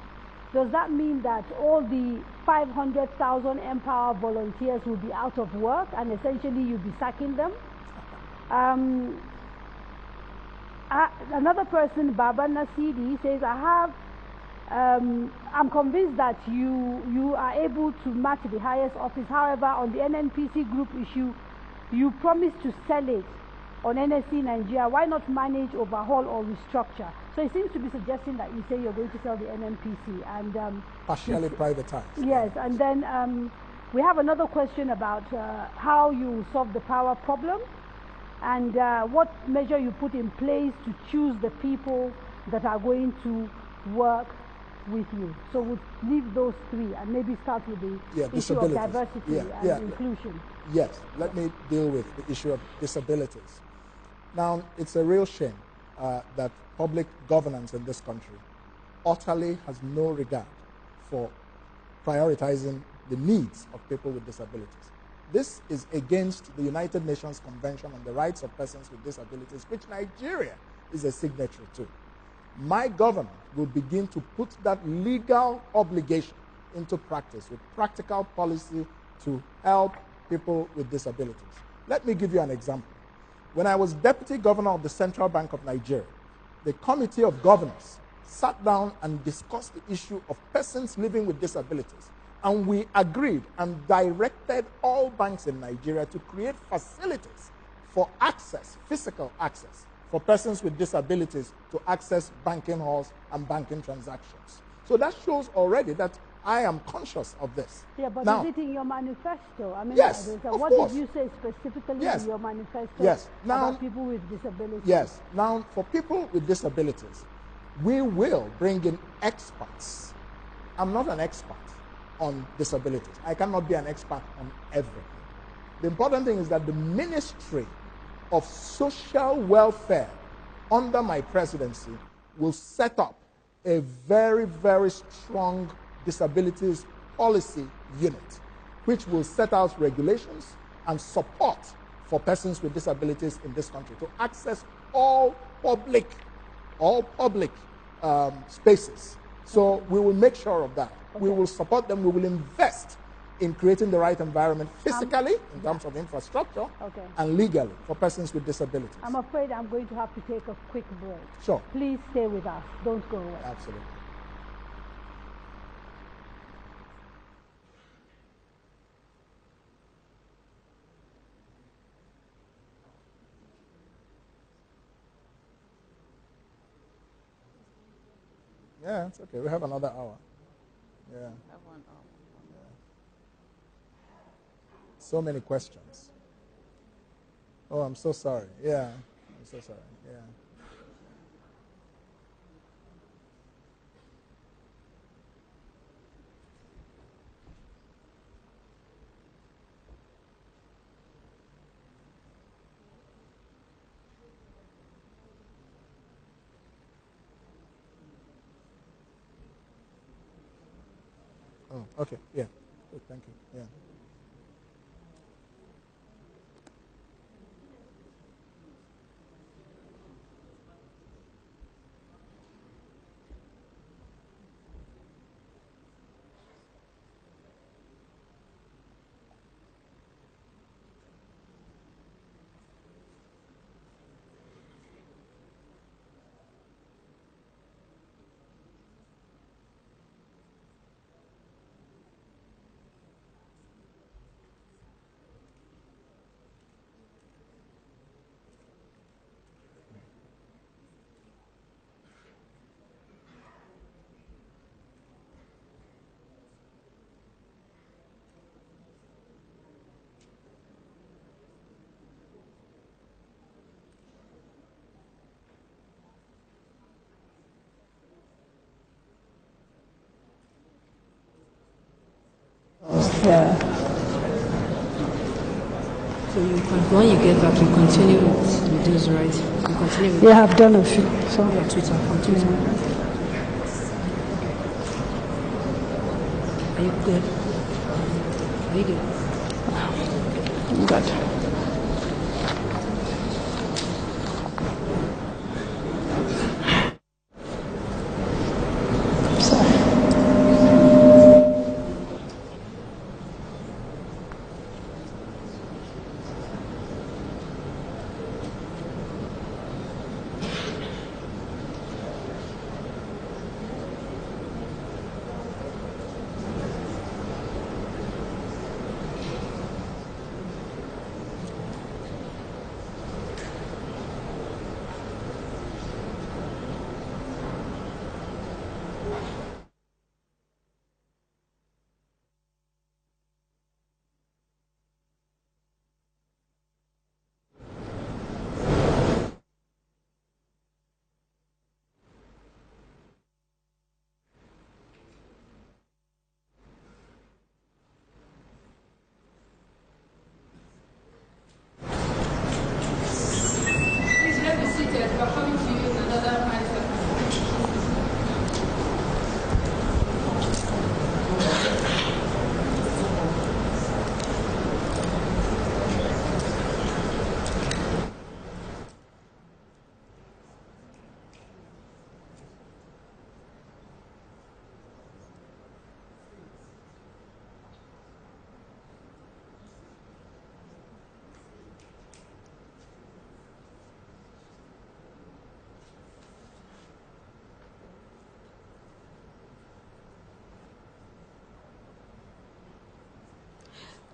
does that mean that all the 500,000 Empower volunteers will be out of work and essentially you'll be sacking them? Another person, Baba Nasidi, says, I'm convinced that you are able to match the highest office. However, on the NNPC group issue, you promised to sell it on NSC Nigeria, why not manage, overhaul, or restructure? So it seems to be suggesting that you say you're going to sell the NNPC and partially privatized. Yes, and then we have another question about how you solve the power problem and what measure you put in place to choose the people that are going to work with you. So we'll leave those three and maybe start with the issue of diversity and inclusion. Yes, let me deal with the issue of disabilities. Now, it's a real shame that public governance in this country utterly has no regard for prioritizing the needs of people with disabilities. This is against the United Nations Convention on the Rights of Persons with Disabilities, which Nigeria is a signatory to. My government will begin to put that legal obligation into practice with practical policy to help people with disabilities. Let me give you an example. When I was deputy governor of the Central Bank of Nigeria, the Committee of Governors sat down and discussed the issue of persons living with disabilities. And we agreed and directed all banks in Nigeria to create facilities for access, physical access, for persons with disabilities to access banking halls and banking transactions. So that shows already that I am conscious of this. Yeah, but now, is it in your manifesto? I mean, yes, what did you say specifically in your manifesto about people with disabilities? Yes. Now, for people with disabilities, we will bring in experts. I'm not an expert on disabilities. I cannot be an expert on everything. The important thing is that the Ministry of Social Welfare under my presidency will set up a very, very strong disabilities policy unit, which will set out regulations and support for persons with disabilities in this country to access all public spaces. So we will make sure of that. Okay. We will support them. We will invest in creating the right environment physically, in terms of infrastructure, and legally for persons with disabilities. I'm afraid I'm going to have to take a quick break. Sure. Please stay with us. Don't go away. Absolutely. Yeah, it's okay. We have another hour. Yeah. Have 1 hour. Yeah. So many questions. Oh, I'm so sorry. Yeah, I'm so sorry. Yeah. Oh, okay. Yeah. Good, thank you. Yeah. Yeah. So when you get back, you continue with this, right? You continue with I've done a few. So your Twitter, from Twitter. Are you good? Are you good? I'm good.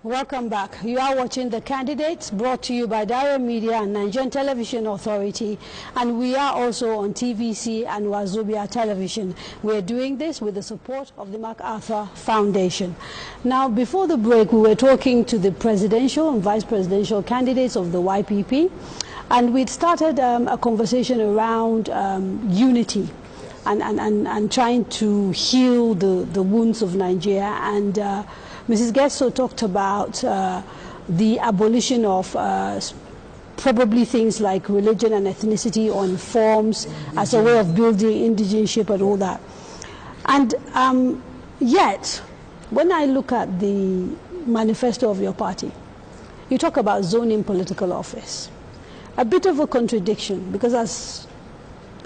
Welcome back. You are watching The Candidates, brought to you by Daria Media and Nigerian Television Authority, and we are also on TVC and Wazobia Television. We're doing this with the support of the MacArthur Foundation. Now, before the break, we were talking to the presidential and vice presidential candidates of the YPP, and we'd started a conversation around unity and trying to heal the wounds of Nigeria. And Mrs. Getso talked about the abolition of probably things like religion and ethnicity on forms as a way of building indigenship and all that. And yet, when I look at the manifesto of your party, you talk about zoning political office. A bit of a contradiction, because as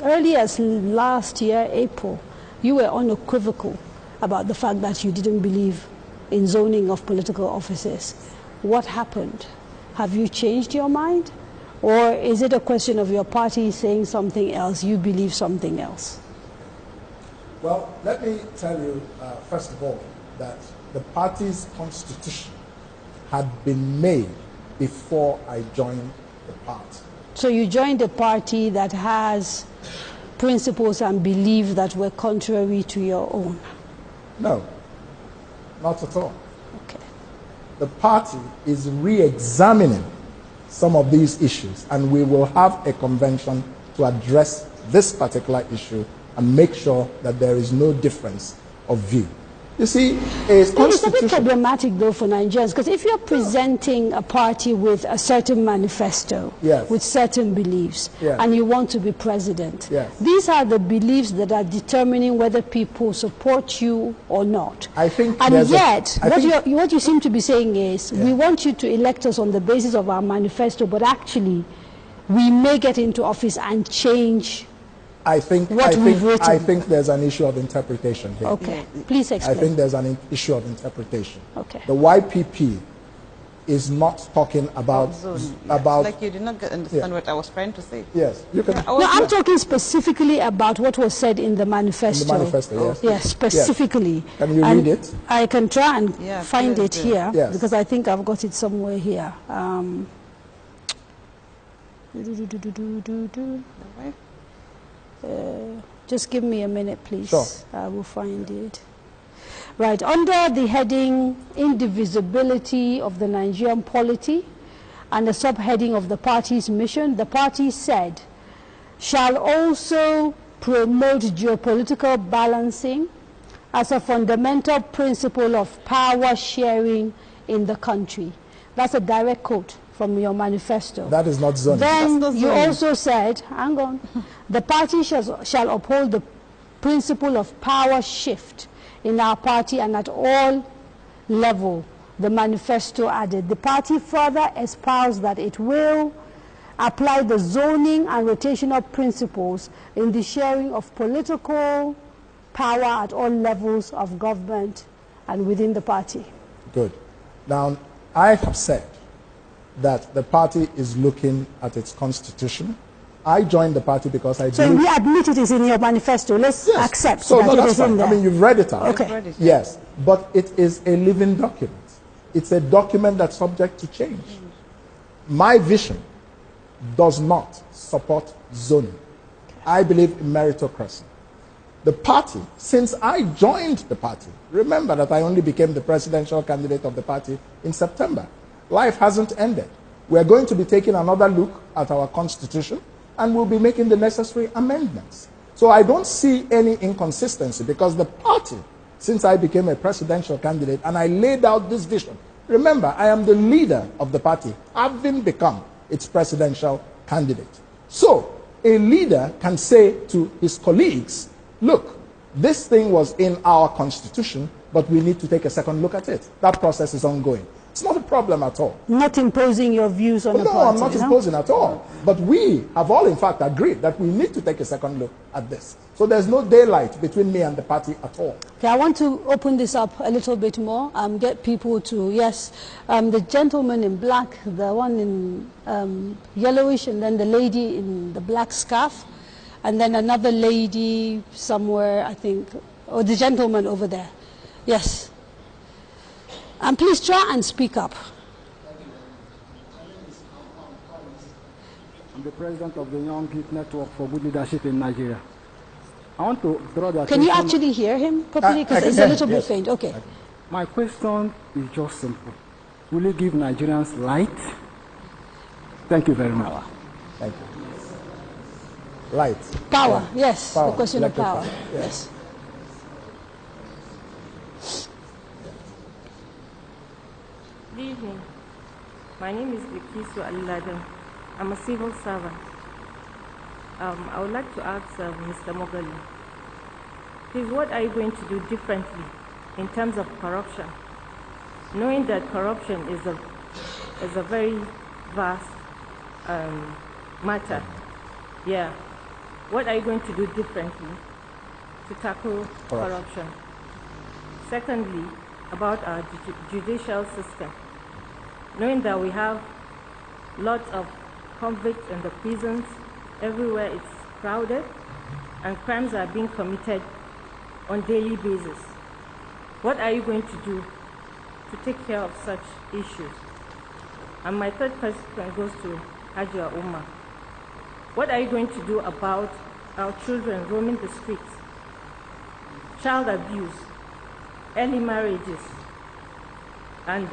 early as last year, April, you were unequivocal about the fact that you didn't believe in zoning of political offices. What happened? Have you changed your mind? Or is it a question of your party saying something else, you believe something else? Well, let me tell you, first of all, that the party's constitution had been made before I joined the party. So you joined a party that has principles and beliefs that were contrary to your own? No, not at all. Okay. The party is re-examining some of these issues, and we will have a convention to address this particular issue and make sure that there is no difference of view. You see, it's a bit problematic, though, for Nigerians, because if you're presenting a party with a certain manifesto, yes, with certain beliefs, yes, and you want to be president, yes, these are the beliefs that are determining whether people support you or not. I think, and yet, what you seem to be saying is, we want you to elect us on the basis of our manifesto, but actually, we may get into office and change I think there's an issue of interpretation here. Okay, please explain. I think there's an issue of interpretation. Okay. The YPP is not talking about like you did not understand what I was trying to say. Yes, you can. No, I'm talking specifically about what was said in the manifesto. In the manifesto, yes. Yes, specifically. Yes. Can you read it? I can try and find it here, yes, because I think I've got it somewhere here. Just give me a minute, please. Sure. I will find it. Right, under the heading Indivisibility of the Nigerian Polity and the subheading of the party's mission, the party said, shall also promote geopolitical balancing as a fundamental principle of power sharing in the country. That's a direct quote from your manifesto. That is not zoning. Then you also said, hang on, the party shall uphold the principle of power shift in our party and at all level, the manifesto added. The party further espoused that it will apply the zoning and rotational principles in the sharing of political power at all levels of government and within the party. Good. Now, I have said that the party is looking at its constitution. I joined the party because I So we admit it is in your manifesto. Let's accept so that it is in there. I mean, you've read it out. Okay. Yes, but it is a living document. It's a document that's subject to change. My vision does not support zoning. I believe in meritocracy. The party, since I joined the party, remember that I only became the presidential candidate of the party in September. Life hasn't ended. We're going to be taking another look at our constitution, and we'll be making the necessary amendments. So I don't see any inconsistency, because the party, since I became a presidential candidate and I laid out this vision, remember, I am the leader of the party, having become its presidential candidate. So a leader can say to his colleagues, look, this thing was in our constitution, but we need to take a second look at it. That process is ongoing. It's not a problem at all. Not imposing your views on the party. No, I'm not imposing at all. But we have all, in fact, agreed that we need to take a second look at this. So there's no daylight between me and the party at all. Okay, I want to open this up a little bit more, get people to, the gentleman in black, the one in yellowish, and then the lady in the black scarf, and then another lady somewhere, I think, or the gentleman over there. Yes. And please try and speak up. I'm the president of the Young Youth Network for Good Leadership in Nigeria. I want to draw the attention... Can you actually hear him properly? Because it's a little bit faint. Okay. My question is just simple. Will you give Nigerians light? Thank you very much. Thank you. Light. Power, yes. Power. The question of power. Yes. Good evening. My name is Kingsley Moghalu. I'm a civil servant. I would like to ask Mr. Moghalu, please, what are you going to do differently in terms of corruption? Knowing that corruption is a very vast matter. Yeah. What are you going to do differently to tackle corruption? Secondly, about our judicial system. Knowing that we have lots of convicts in the prisons, everywhere it's crowded, and crimes are being committed on a daily basis. What are you going to do to take care of such issues? And my third question goes to Hajia Umar. What are you going to do about our children roaming the streets, child abuse, early marriages, and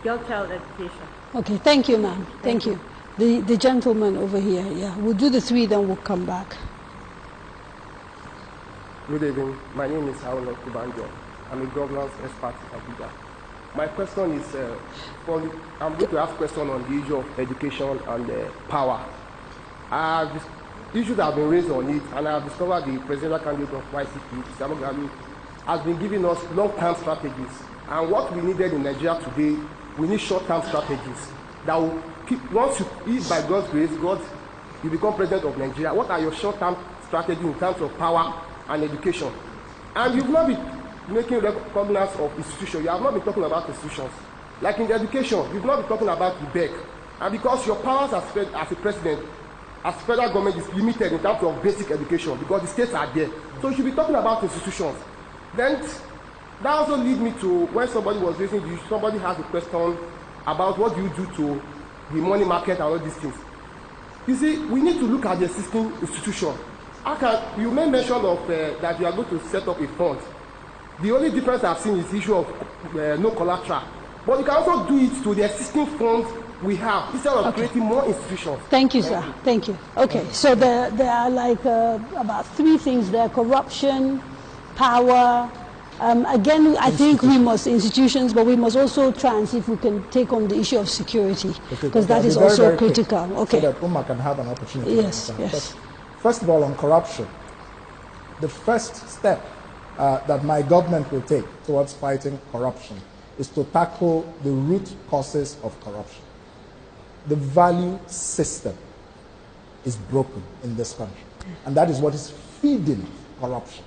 girl child education? Okay, thank you, ma'am. Thank you. The gentleman over here, yeah. We'll do the three, then we'll come back. Good evening. My name is Haruna Kubanjo. I'm a governance expert at Abuja. My question is, I'm going to ask a question on the issue of education and power. Issues have been raised on it, and I have discovered the presidential candidate of YPP, Kingsley Moghalu, has been giving us long-term strategies. And what we needed in Nigeria today, we need short-term strategies that will keep, once you, if by God's grace, you become president of Nigeria, what are your short-term strategies in terms of power and education? And you've not been making recognize of institutions. You have not been talking about institutions. Like in the education, you've not been talking about the BEC. And because your powers as a president, as federal government is limited in terms of basic education, because the states are there. So you should be talking about institutions. Then that also leads me to when somebody was raising the issue, somebody has a question about what do you do to the money market and all these things. You see, we need to look at the existing institution. You made mention of that you are going to set up a fund. The only difference I've seen is the issue of no collateral. But you can also do it to the existing funds we have instead of creating more institutions. Thank you, sir. Thank you. Okay, so there are like about three things there: corruption, power. Again, I think we must institutions, but we must also try and see if we can take on the issue of security, because that is also critical. Okay. So that Umar can have an opportunity. Yes, yes. First of all, on corruption, the first step that my government will take towards fighting corruption is to tackle the root causes of corruption. The value system is broken in this country, and that is what is feeding corruption.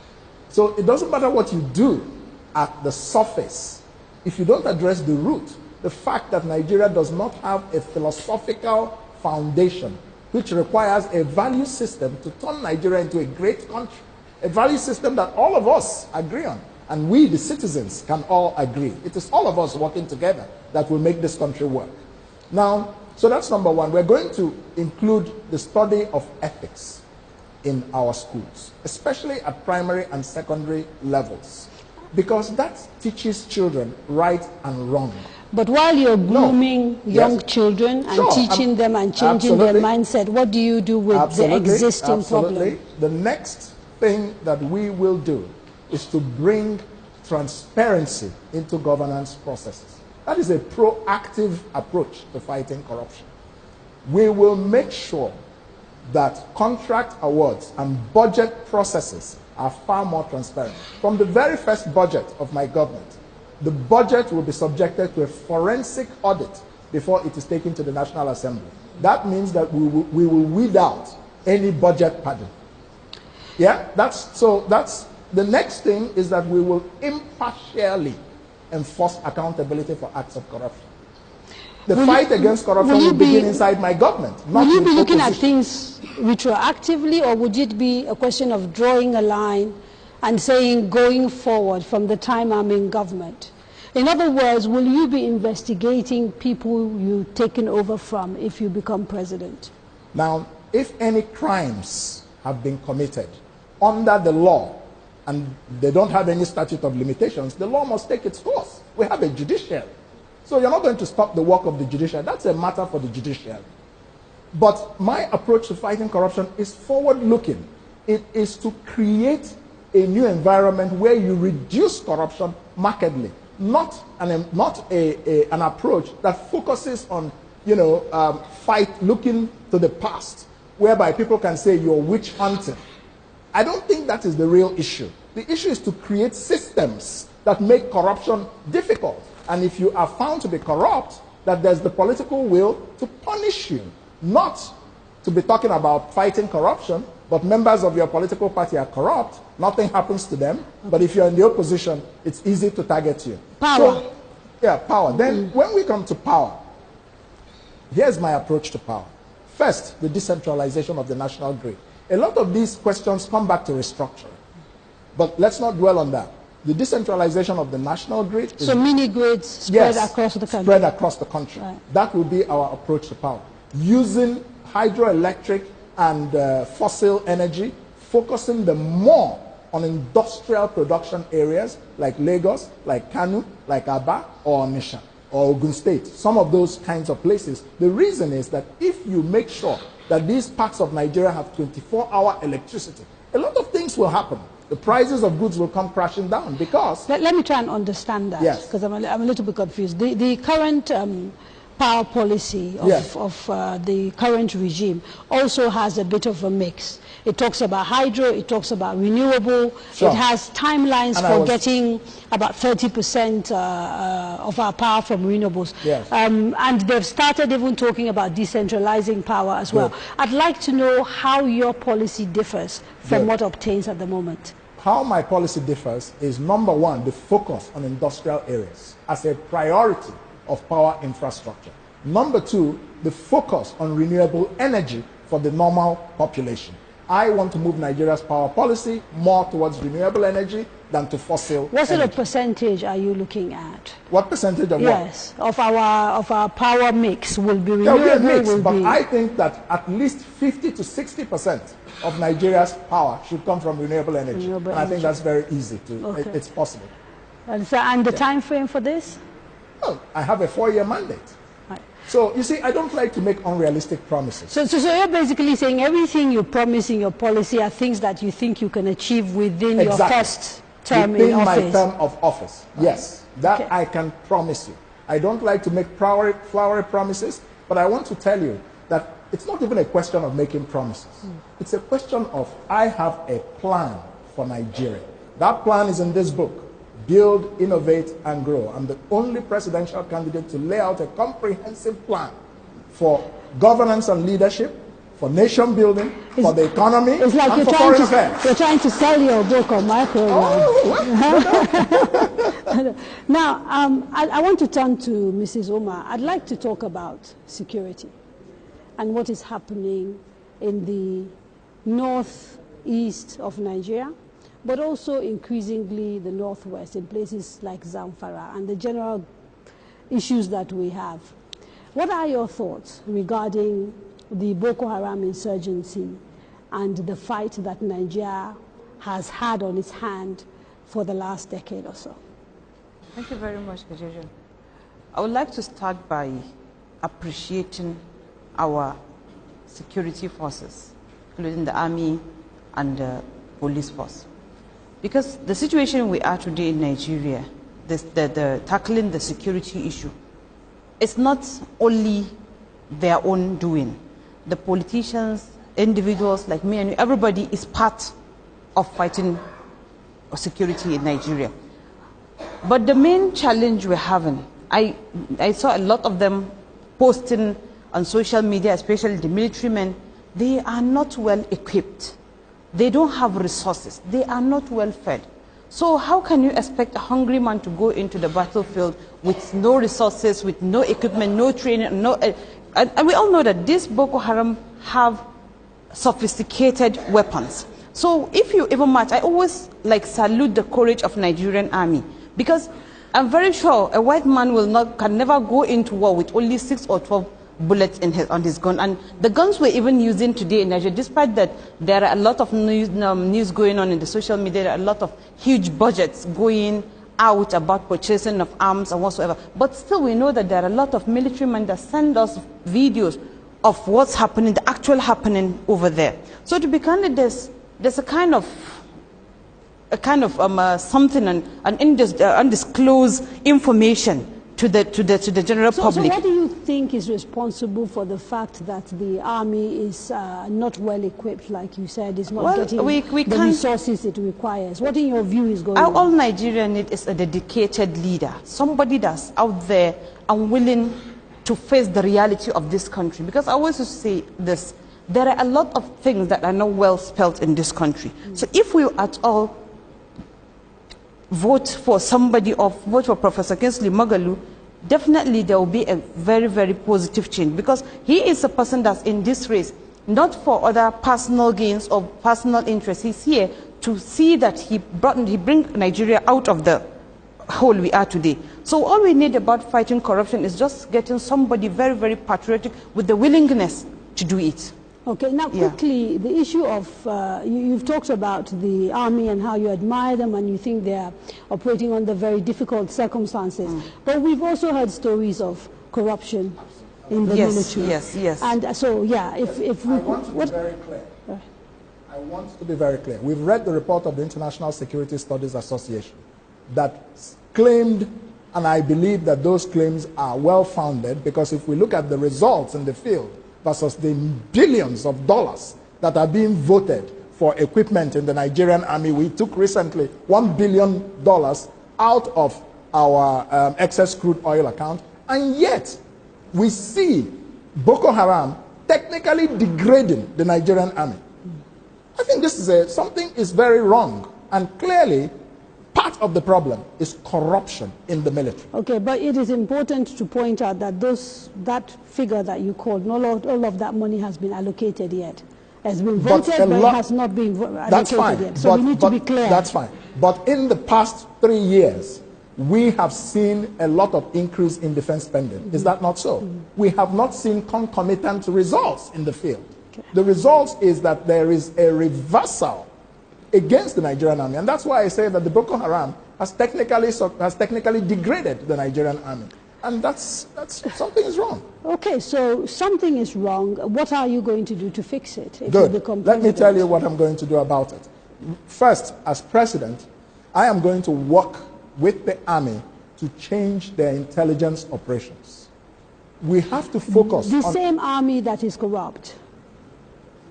So it doesn't matter what you do at the surface if you don't address the root. The fact that Nigeria does not have a philosophical foundation which requires a value system to turn Nigeria into a great country, a value system that all of us agree on, and we, the citizens, can all agree. It is all of us working together that will make this country work. Now, so that's number one. We're going to include the study of ethics in our schools, especially at primary and secondary levels, because that teaches children right and wrong. But while you're grooming young children and teaching them and changing their mindset, what do you do with the existing problem? The next thing that we will do is to bring transparency into governance processes. That is a proactive approach to fighting corruption. We will make sure that contract awards and budget processes are far more transparent. From the very first budget of my government, the budget will be subjected to a forensic audit before it is taken to the National Assembly. That means that we will weed out any budget padding. Yeah, that's the next thing is that we will impartially enforce accountability for acts of corruption. The fight against corruption will begin inside my government. Will you be looking at things retroactively, or would it be a question of drawing a line and saying going forward from the time I'm in government? In other words, will you be investigating people you've taken over from if you become president? Now, if any crimes have been committed under the law and they don't have any statute of limitations, the law must take its course. We have a judiciary. So you're not going to stop the work of the judiciary. That's a matter for the judiciary. But my approach to fighting corruption is forward-looking. It is to create a new environment where you reduce corruption markedly, not an approach that focuses on, looking to the past, whereby people can say you're witch hunting. I don't think that is the real issue. The issue is to create systems that make corruption difficult. And if you are found to be corrupt, that there's the political will to punish you. Not to be talking about fighting corruption, but members of your political party are corrupt, nothing happens to them. But if you're in the opposition, it's easy to target you. Power. So, yeah, power. Then when we come to power, here's my approach to power. First, the decentralization of the national grid. A lot of these questions come back to restructuring. But let's not dwell on that. The decentralization of the national grid is... So mini grids spread across the country. Spread across the country. Right. That will be our approach to power. Using hydroelectric and fossil energy, focusing them more on industrial production areas like Lagos, like Kano, like Aba, or Onitsha, or Ogun State, some of those kinds of places. The reason is that if you make sure that these parts of Nigeria have 24-hour electricity, a lot of things will happen. The prices of goods will come crashing down because... Let me try and understand that, yes, because I'm a little bit confused. The current power policy of the current regime also has a bit of a mix. It talks about hydro, it talks about renewable, it has timelines for getting about 30% of our power from renewables. Yes. And they've started even talking about decentralizing power as well. I'd like to know how your policy differs from what obtains at the moment. How my policy differs is, number one, the focus on industrial areas as a priority of power infrastructure. Number two, the focus on renewable energy for the normal population. I want to move Nigeria's power policy more towards renewable energy than to fossil What sort energy. of percentage are you looking at? What percentage of yes, of our power mix will be renewable? There will be a mix, but I think that at least 50 to 60% of Nigeria's power should come from renewable energy. I think that's very easy to, it's possible. And the time frame for this? Well, I have a 4-year mandate. So, you see, I don't like to make unrealistic promises. So you're basically saying everything you promise in your policy are things that you think you can achieve within your first term in office? Within my term of office, yes. That I can promise you. I don't like to make flowery promises, but I want to tell you that it's not even a question of making promises. It's a question of, I have a plan for Nigeria. That plan is in this book. Build, innovate, and grow. I'm the only presidential candidate to lay out a comprehensive plan for governance and leadership, for nation building, for the economy, it's like and for foreign affairs. You're trying to sell your book on my program. Now, I want to turn to Mrs. Umar. I'd like to talk about security and what is happening in the northeast of Nigeria, but also increasingly the northwest in places like Zamfara and the general issues that we have. What are your thoughts regarding the Boko Haram insurgency and the fight that Nigeria has had on its hand for the last decade or so? Thank you very much, Kajeja. I would like to start by appreciating our security forces, including the army and the police force. Because the situation we are today in Nigeria, tackling the security issue, it's not only their own doing. The politicians, individuals like me and everybody is part of fighting security in Nigeria. But the main challenge we're having, I saw a lot of them posting on social media, especially the military men, they are not well equipped. They don't have resources. They are not well fed. So how can you expect a hungry man to go into the battlefield with no resources, with no equipment, no training, and we all know that these Boko Haram have sophisticated weapons. So if you ever march, I always like salute the courage of Nigerian army, because I'm very sure a white man can never go into war with only 6 or 12 bullets on his gun. And the guns we're even using today in Nigeria, despite that there are a lot of news going on in the social media, there are a lot of huge budgets going out about purchasing of arms and whatsoever. But still we know that there are a lot of military men that send us videos of what's happening, the actual happening over there. So to be candid, there's a kind of something, an undisclosed information to the general public. So what do you think is responsible for the fact that the army is not well equipped, like you said, is not getting the resources it requires? What in your view is going on? All Nigeria need is a dedicated leader, somebody that's out there and willing to face the reality of this country. Because I always say this, there are a lot of things that are not well spelled in this country. So if we at all vote for somebody or vote for Professor Kingsley Moghalu, definitely there will be a very, very positive change, because he is a person that's in this race not for other personal gains or personal interests. He's here to see that he bring Nigeria out of the hole we are today. So all we need about fighting corruption is just getting somebody very, very patriotic with the willingness to do it. Okay, now quickly, the issue of, you've talked about the army and how you admire them and you think they are operating under very difficult circumstances. But we've also heard stories of corruption in the military. Yes. And so, yeah, if we... I want to be very clear. I want to be very clear. We've read the report of the International Security Studies Association that claimed, and I believe that those claims are well-founded, because if we look at the results in the field, versus the billions of dollars that are being voted for equipment in the Nigerian army. We took recently $1 billion out of our excess crude oil account, and yet we see Boko Haram technically degrading the Nigerian army. I think this is something is very wrong, and clearly part of the problem is corruption in the military. Okay, but it is important to point out that that figure that you called, not all of that money has been allocated yet. Has been voted, but it has not been allocated yet. So we need to be clear. That's fine. But in the past 3 years, we have seen a lot of increase in defense spending. Is that not so? We have not seen concomitant results in the field. Okay. The result is that there is a reversal against the Nigerian army, and that's why I say that the Boko Haram has technically degraded the Nigerian army, and that's something is wrong. Okay, so something is wrong. What are you going to do to fix it? If Good. You become Let me tell you what I'm going to do about it. First, as president, I am going to work with the army to change their intelligence operations. We have to focus on the same army that is corrupt.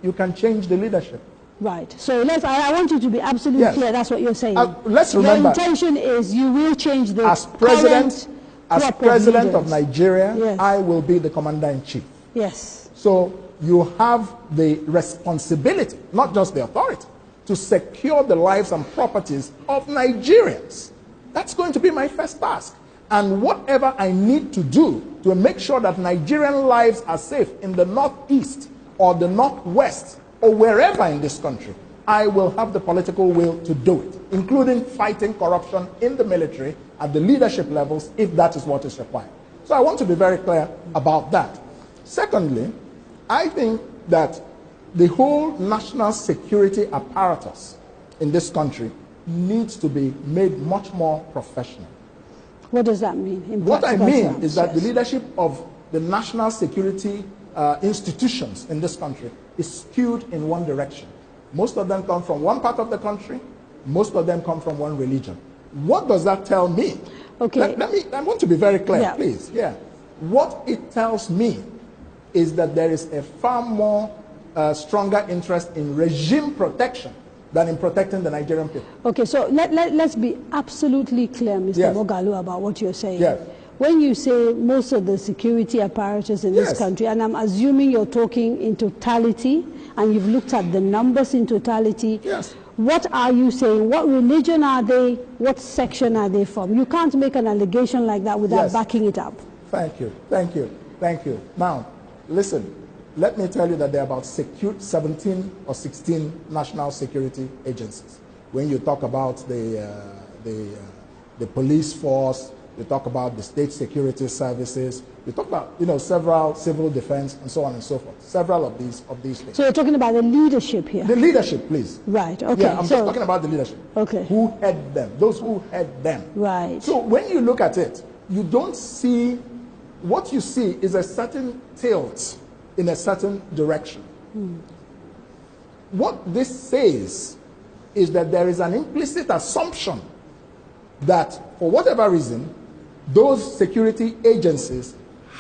You can change the leadership. Right. So I want you to be absolutely clear. That's what you're saying. Let's remember. Your intention is you will change the as president of Nigeria, I will be the commander-in-chief. Yes. So you have the responsibility, not just the authority, to secure the lives and properties of Nigerians. That's going to be my first task. And whatever I need to do to make sure that Nigerian lives are safe in the northeast or the northwest or wherever in this country, I will have the political will to do it, including fighting corruption in the military at the leadership levels if that is what is required. So I want to be very clear about that. Secondly, I think that the whole national security apparatus in this country needs to be made much more professional. What does that mean? What I mean is that the leadership of the national security institutions in this country is skewed in one direction. Most of them come from one part of the country. Most of them come from one religion. What does that tell me? Okay. I want to be very clear, please. Yeah. What it tells me is that there is a far more stronger interest in regime protection than in protecting the Nigerian people. Okay, so let's be absolutely clear, Mr. Moghalu, about what you're saying. Yes. When you say most of the security apparatus in this country, and I'm assuming you're talking in totality, and you've looked at the numbers in totality, what are you saying? What religion are they? What section are they from? You can't make an allegation like that without backing it up. Thank you. Thank you. Thank you. Now, listen, let me tell you that there are about 17 or 16 national security agencies. When you talk about the police force, you talk about the state security services, you talk about, you know, several civil defense and so on and so forth. Several of these things. So you're talking about the leadership here? The leadership, please. Right, okay. Yeah, I'm just talking about the leadership. Okay. Who head them, those who head them. Right. So when you look at it, you don't see, what you see is a certain tilt in a certain direction. What this says is that there is an implicit assumption that for whatever reason, those security agencies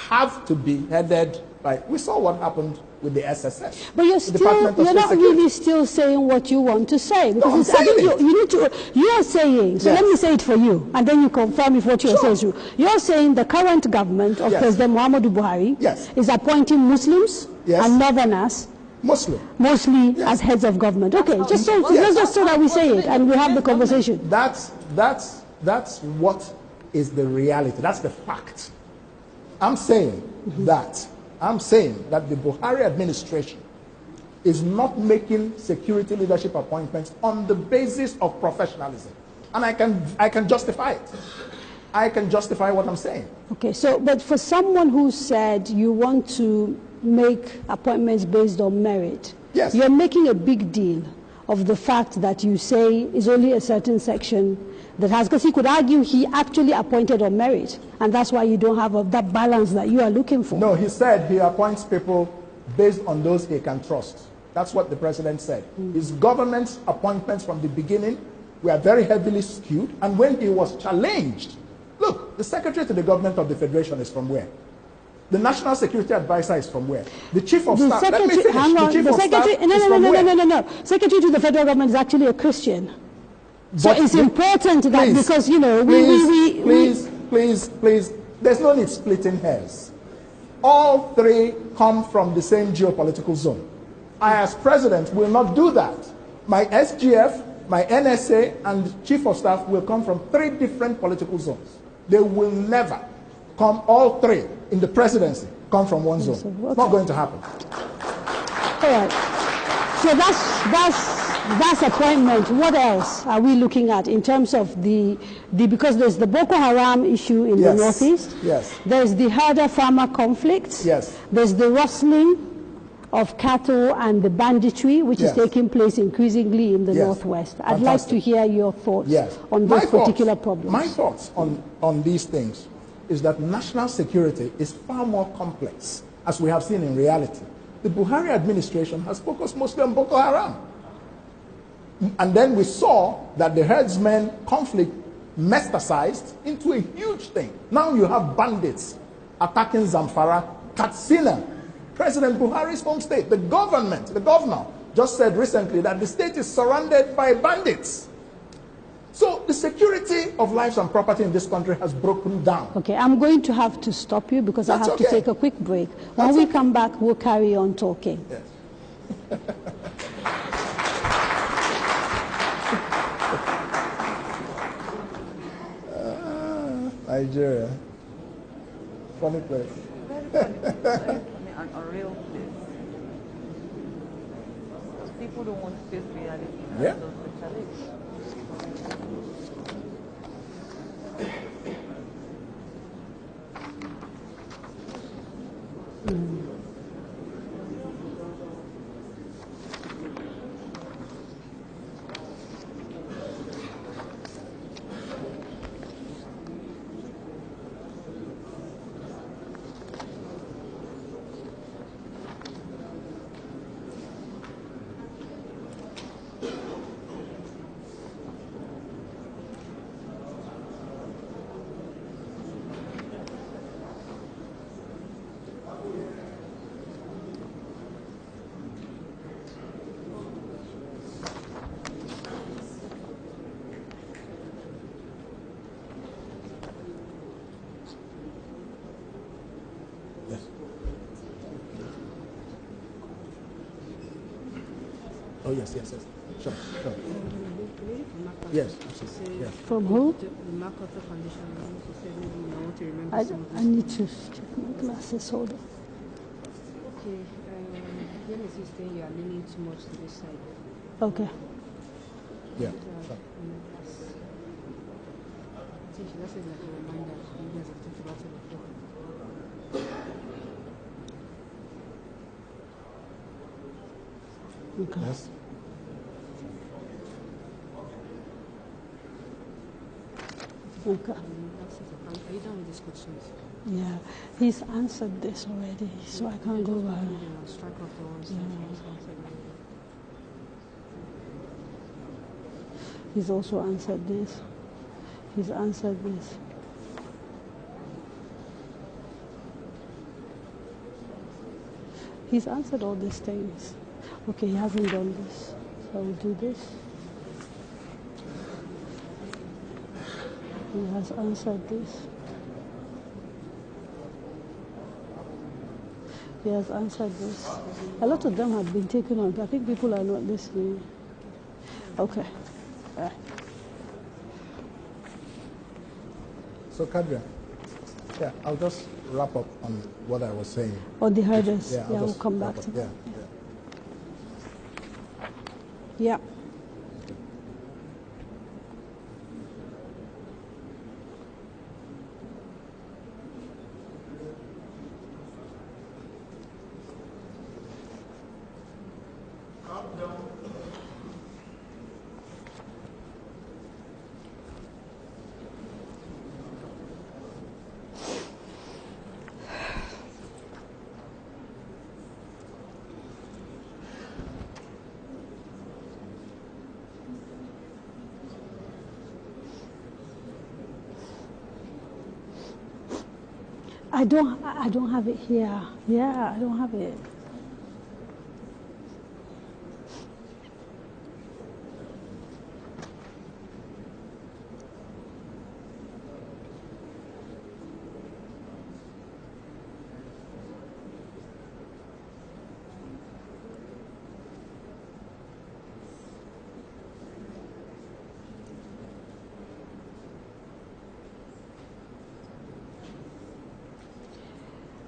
have to be headed by, we saw what happened with the SSS. But you're not really still saying what you want to say. Because no, I think you are saying, so let me say it for you, and then you confirm if what you're saying is true. You're saying the current government of President Muhammadu Buhari is appointing Muslims and Northerners mostly as heads of government. Okay, just so that we say it and we have the conversation. That's what is the reality. That's the fact. I'm saying that the Buhari administration is not making security leadership appointments on the basis of professionalism. And I can justify it. I can justify what I'm saying. Okay, so, but for someone who said you want to make appointments based on merit, you're making a big deal of the fact that you say is only a certain section that has, because he could argue he actually appointed on merit, and that's why you don't have that balance that you are looking for. No, he said he appoints people based on those he can trust. That's what the president said. His government's appointments from the beginning were very heavily skewed, and when he was challenged, look, the secretary to the government of the federation is from where? The national security advisor is from where? The chief of staff. Let me finish. The chief of staff is from where? No. Secretary to the federal government is actually a Christian. So it's important that because, you know, please, there's no need splitting hairs. All three come from the same geopolitical zone. I, as president, will not do that. My SGF, my NSA, and chief of staff will come from three different political zones. They will never come, all three in the presidency, come from one zone. It's not going to happen. All right. So that's appointment. What else are we looking at in terms of because there's the Boko Haram issue in the northeast. There's the herder-farmer conflict. There's the rustling of cattle and the banditry, which is taking place increasingly in the northwest. I'd like to hear your thoughts on those particular problems. My thoughts on these things is that national security is far more complex, as we have seen in reality. The Buhari administration has focused mostly on Boko Haram. And then we saw that the herdsmen conflict metastasized into a huge thing. Now you have bandits attacking Zamfara, Katsina, President Buhari's home state. The governor just said recently that the state is surrounded by bandits. So the security of lives and property in this country has broken down. Okay, I'm going to have to stop you because I have to take a quick break. When we come back, we'll carry on talking. Nigeria. Funny place. Very funny place. An unreal place. Because people don't want to face reality. That's the challenge. Oh, yes. Sure. Yes. From who? I need to check my glasses. Hold on. Okay. When is he saying you are leaning too much to this side? Okay. Yeah. I think she just said like a reminder. You guys have talked about it before. Okay. Yes. Okay. Are you done with these questions? Yeah, he's answered this already, so I can't go back. Strike off the ones He's also answered this. He's answered this. He's answered all these things. Okay, he hasn't done this. So we'll do this. He has answered this. He has answered this. A lot of them have been taken on. I think people are not listening. Okay. So, Kadria, yeah, I'll just wrap up on what I was saying. On the hurdles. Yeah, we'll come back to that. Yeah. I don't have it here. Yeah, I don't have it.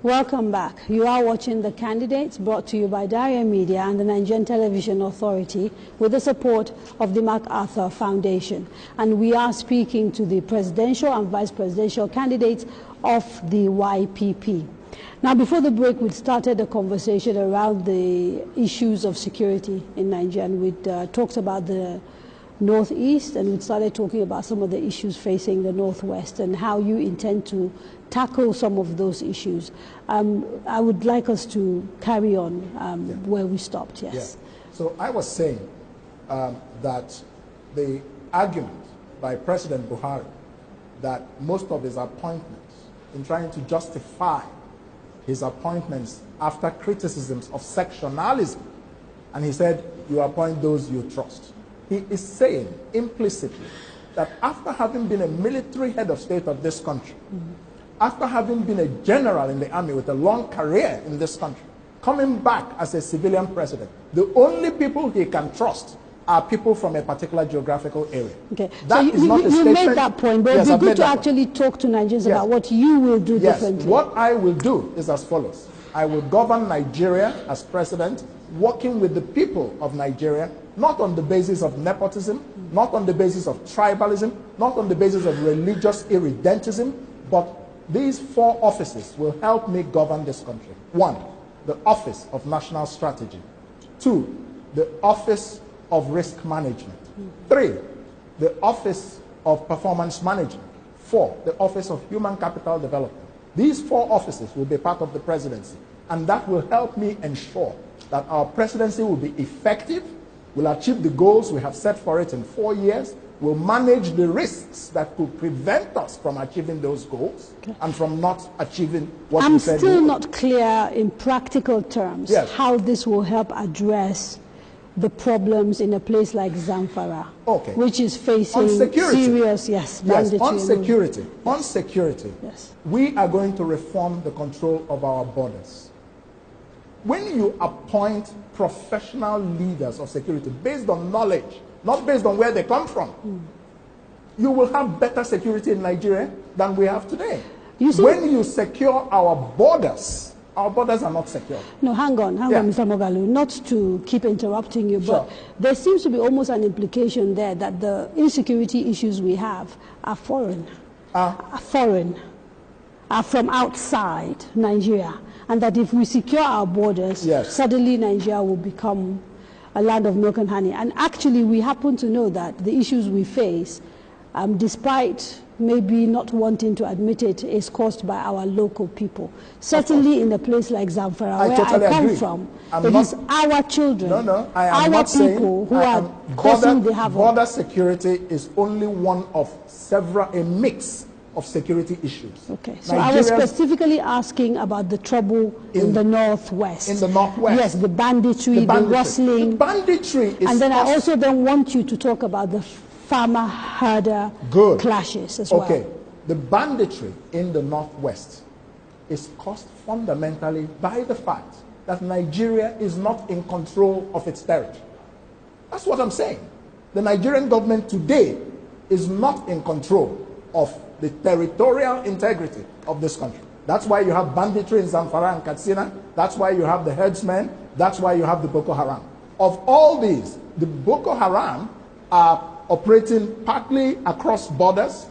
Welcome back. You are watching The Candidates, brought to you by Daria Media and the Nigerian Television Authority with the support of the MacArthur Foundation. And we are speaking to the presidential and vice presidential candidates of the YPP. Now, before the break, we started a conversation around the issues of security in Nigeria. And we talked about the Northeast, and we started talking about some of the issues facing the Northwest and how you intend to tackle some of those issues. I would like us to carry on where we stopped, yes. Yeah. So I was saying that the argument by President Buhari that most of his appointments, in trying to justify his appointments after criticisms of sectionalism, and he said, you appoint those you trust. He is saying implicitly that after having been a military head of state of this country, after having been a general in the army with a long career in this country, coming back as a civilian president, the only people he can trust are people from a particular geographical area. Okay, that so is not a you statement. made that point, but yes, it'd be good to point. actually talk to Nigerians about what you will do differently. What I will do is as follows. I will govern Nigeria as president, working with the people of Nigeria, not on the basis of nepotism, not on the basis of tribalism, not on the basis of religious irredentism, but these four offices will help me govern this country. 1, the Office of National Strategy. 2, the Office of Risk Management. 3, the Office of Performance Management. 4, the Office of Human Capital Development. These 4 offices will be part of the presidency, and that will help me ensure that our presidency will be effective, will achieve the goals we have set for it in 4 years, will manage the risks that could prevent us from achieving those goals and from not achieving what we said. I'm still not clear in practical terms how this will help address the problems in a place like Zamfara, which is facing serious, banditry. On security. On security, we are going to reform the control of our borders. When you appoint professional leaders of security based on knowledge, not based on where they come from, you will have better security in Nigeria than we have today. When you secure our borders Our borders are not secure. No, hang on, Mr. Moghalu. Not to keep interrupting you, but there seems to be almost an implication there that the insecurity issues we have are foreign. Are from outside Nigeria. And that if we secure our borders, suddenly Nigeria will become a land of milk and honey. And actually, we happen to know that the issues we face, despite maybe not wanting to admit it, is caused by our local people. Certainly in a place like Zamfara, where I come from, it is our children, our people who are causing the havoc. Border security is only one of several, a mix of security issues. Okay, so I was specifically asking about the trouble in the northwest. In the northwest. Yes, the banditry, the rustling. The banditry is... And then I also then want you to talk about the farmer-herder clashes as well. Okay, the banditry in the northwest is caused fundamentally by the fact that Nigeria is not in control of its territory. That's what I'm saying. The Nigerian government today is not in control of the territorial integrity of this country. That's why you have banditry in Zamfara and Katsina. That's why you have the herdsmen. That's why you have the Boko Haram. Of all these, the Boko Haram are operating partly across borders.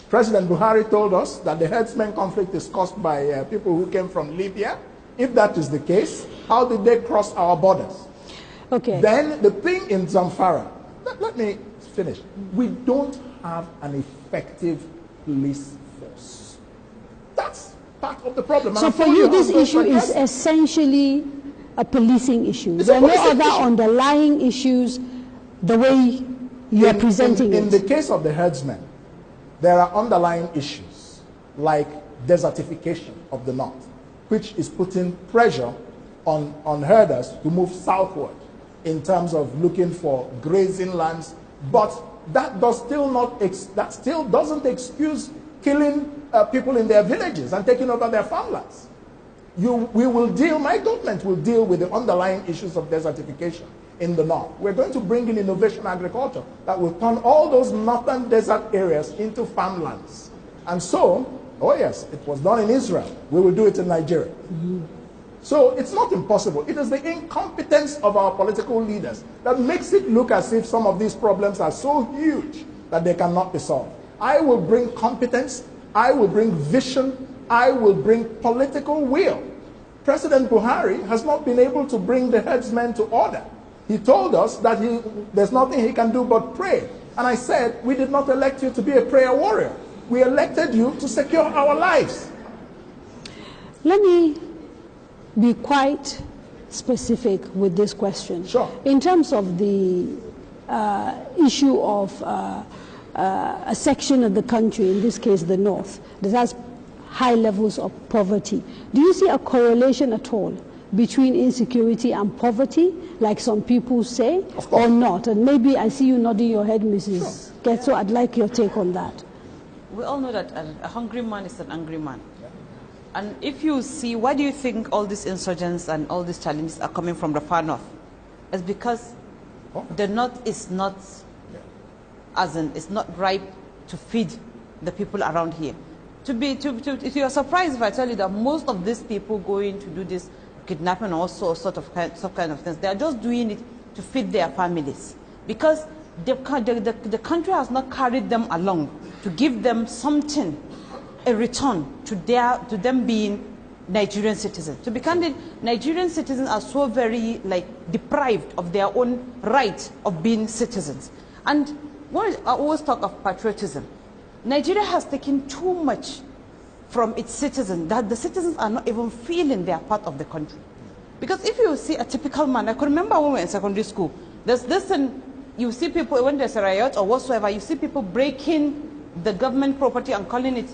President Buhari told us that the herdsmen conflict is caused by people who came from Libya. If that is the case, how did they cross our borders? Okay. Then the thing in Zamfara, let me finish. We don't have an effective police force. That's part of the problem. So for you, this issue is essentially a policing issue. There are no other underlying issues the way you are presenting it. In the case of the herdsmen, there are underlying issues like desertification of the north, which is putting pressure on herders to move southward in terms of looking for grazing lands. But that still doesn't excuse killing people in their villages and taking over their farmlands. My government will deal with the underlying issues of desertification in the north. We're going to bring in innovation agriculture that will turn all those northern desert areas into farmlands. And so, oh yes, it was done in Israel. We will do it in Nigeria. So it's not impossible. It is the incompetence of our political leaders that makes it look as if some of these problems are so huge that they cannot be solved. I will bring competence, I will bring vision, I will bring political will. President Buhari has not been able to bring the herdsmen to order. He told us that there's nothing he can do but pray. And I said, we did not elect you to be a prayer warrior. We elected you to secure our lives. Let me be quite specific with this question. Sure. In terms of the issue of a section of the country, in this case the north, that has high levels of poverty, do you see a correlation at all between insecurity and poverty, like some people say, or not? And maybe I see you nodding your head, Mrs. Getso. I'd like your take on that. We all know that a hungry man is an angry man. And if you see, why do you think all these insurgents and all these challenges are coming from the far north? It's because the north is not, it's not ripe to feed the people around here. You are surprised if I tell you that most of these people going to do this kidnapping or some kind of things, they are just doing it to feed their families, because the country has not carried them along to give them something, a return to them being Nigerian citizens. To be candid, Nigerian citizens are so very deprived of their own right of being citizens. And when I always talk of patriotism, Nigeria has taken too much from its citizens that the citizens are not even feeling they are part of the country. Because if you see a typical man, I can remember when we were in secondary school, there's this, and you see people, when there's a riot or whatsoever, you see people breaking the government property and calling it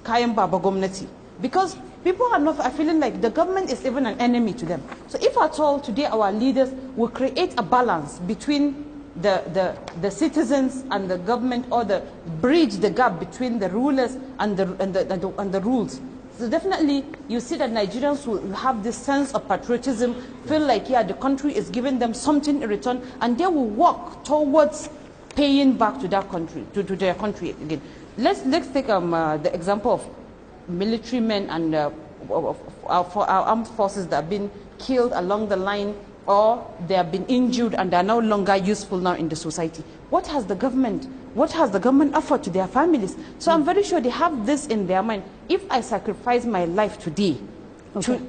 Kayan Baba Gomnati. Because people are feeling like the government is even an enemy to them. So if at all today our leaders will create a balance between the citizens and the government, or bridge the gap between the rulers and the rules. So definitely you see that Nigerians will have this sense of patriotism, feel like the country is giving them something in return, and they will work towards paying back to that country, to their country again. Let's take the example of military men and for our armed forces that have been killed along the line, or they have been injured and they are no longer useful now in the society. What has the government offered to their families? So I'm very sure they have this in their mind. If I sacrifice my life today,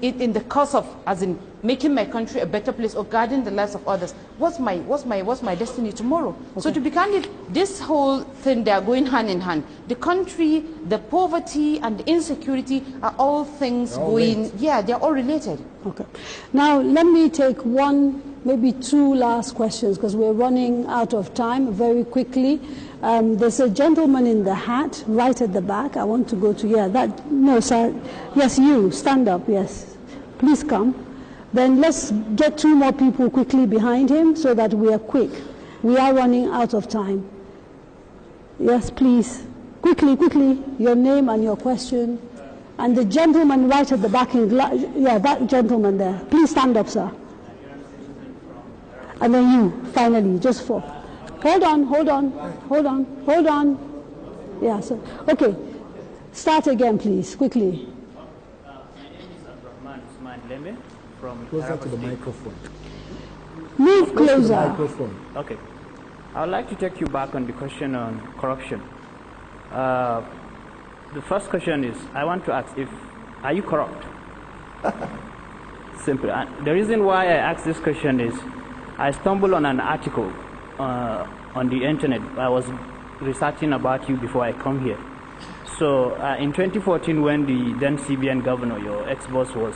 in the cause of, as in making my country a better place or guarding the lives of others, what's my destiny tomorrow? So to be candid, this whole thing, they are going hand in hand. The country, the poverty and the insecurity are all things they're all related. Okay. Now let me take one, maybe two last questions, because we're running out of time very quickly. There's a gentleman in the hat right at the back. I want to go to, no, sir. Yes, you, stand up, yes. Please come. Then let's get two more people quickly behind him so that we are quick. We are running out of time. Yes, please. Quickly, quickly, your name and your question. And the gentleman right at the back, that gentleman there. Please stand up, sir. And then you, finally, just four. Hold on. Yeah, so, okay. Start again, please, quickly. My name is Usman Lembe from Closer to the microphone. Move closer. To the microphone. Okay. I would like to take you back on the question on corruption. The first question is, I want to ask are you corrupt? Simple. And the reason why I ask this question is, I stumbled on an article on the internet. I was researching about you before I come here. So in 2014, when the then CBN governor, your ex-boss, was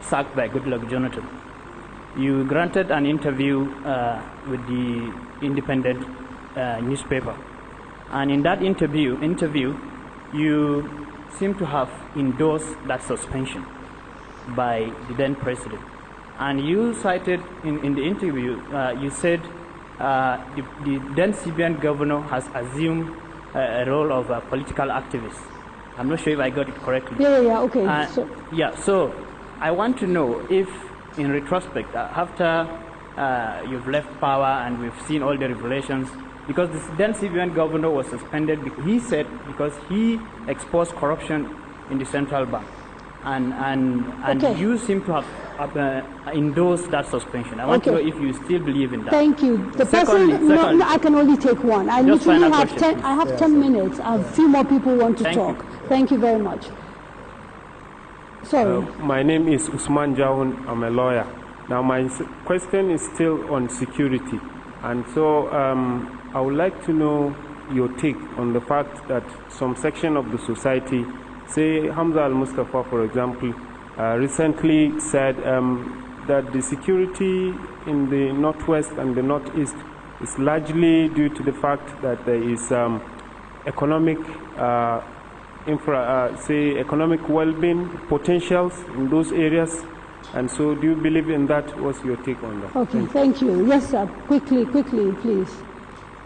sacked by Goodluck Jonathan, you granted an interview with the Independent newspaper. And in that interview, you seem to have endorsed that suspension by the then president. And you cited in the interview, you said the then CBN governor has assumed a role of a political activist. I'm not sure if I got it correctly. Yeah, okay. So I want to know if, in retrospect, after you've left power and we've seen all the revelations, because the then CBN governor was suspended, he said, because he exposed corruption in the central bank. And you seem to have endorsed that suspension. I want to know if you still believe in that. Thank you. The person, no, I can only take one. I literally have 10. I have 10 minutes. A few more people want to talk. Thank you very much. Sorry. My name is Usman Jawun. I'm a lawyer. Now my question is still on security, and so I would like to know your take on the fact that some section of the society, say Hamza Al-Mustafa, for example, recently said that the security in the northwest and the northeast is largely due to the fact that there is economic economic well-being potentials in those areas. And so do you believe in that? What's your take on that? Okay, thank you. Yes, sir. Quickly, please.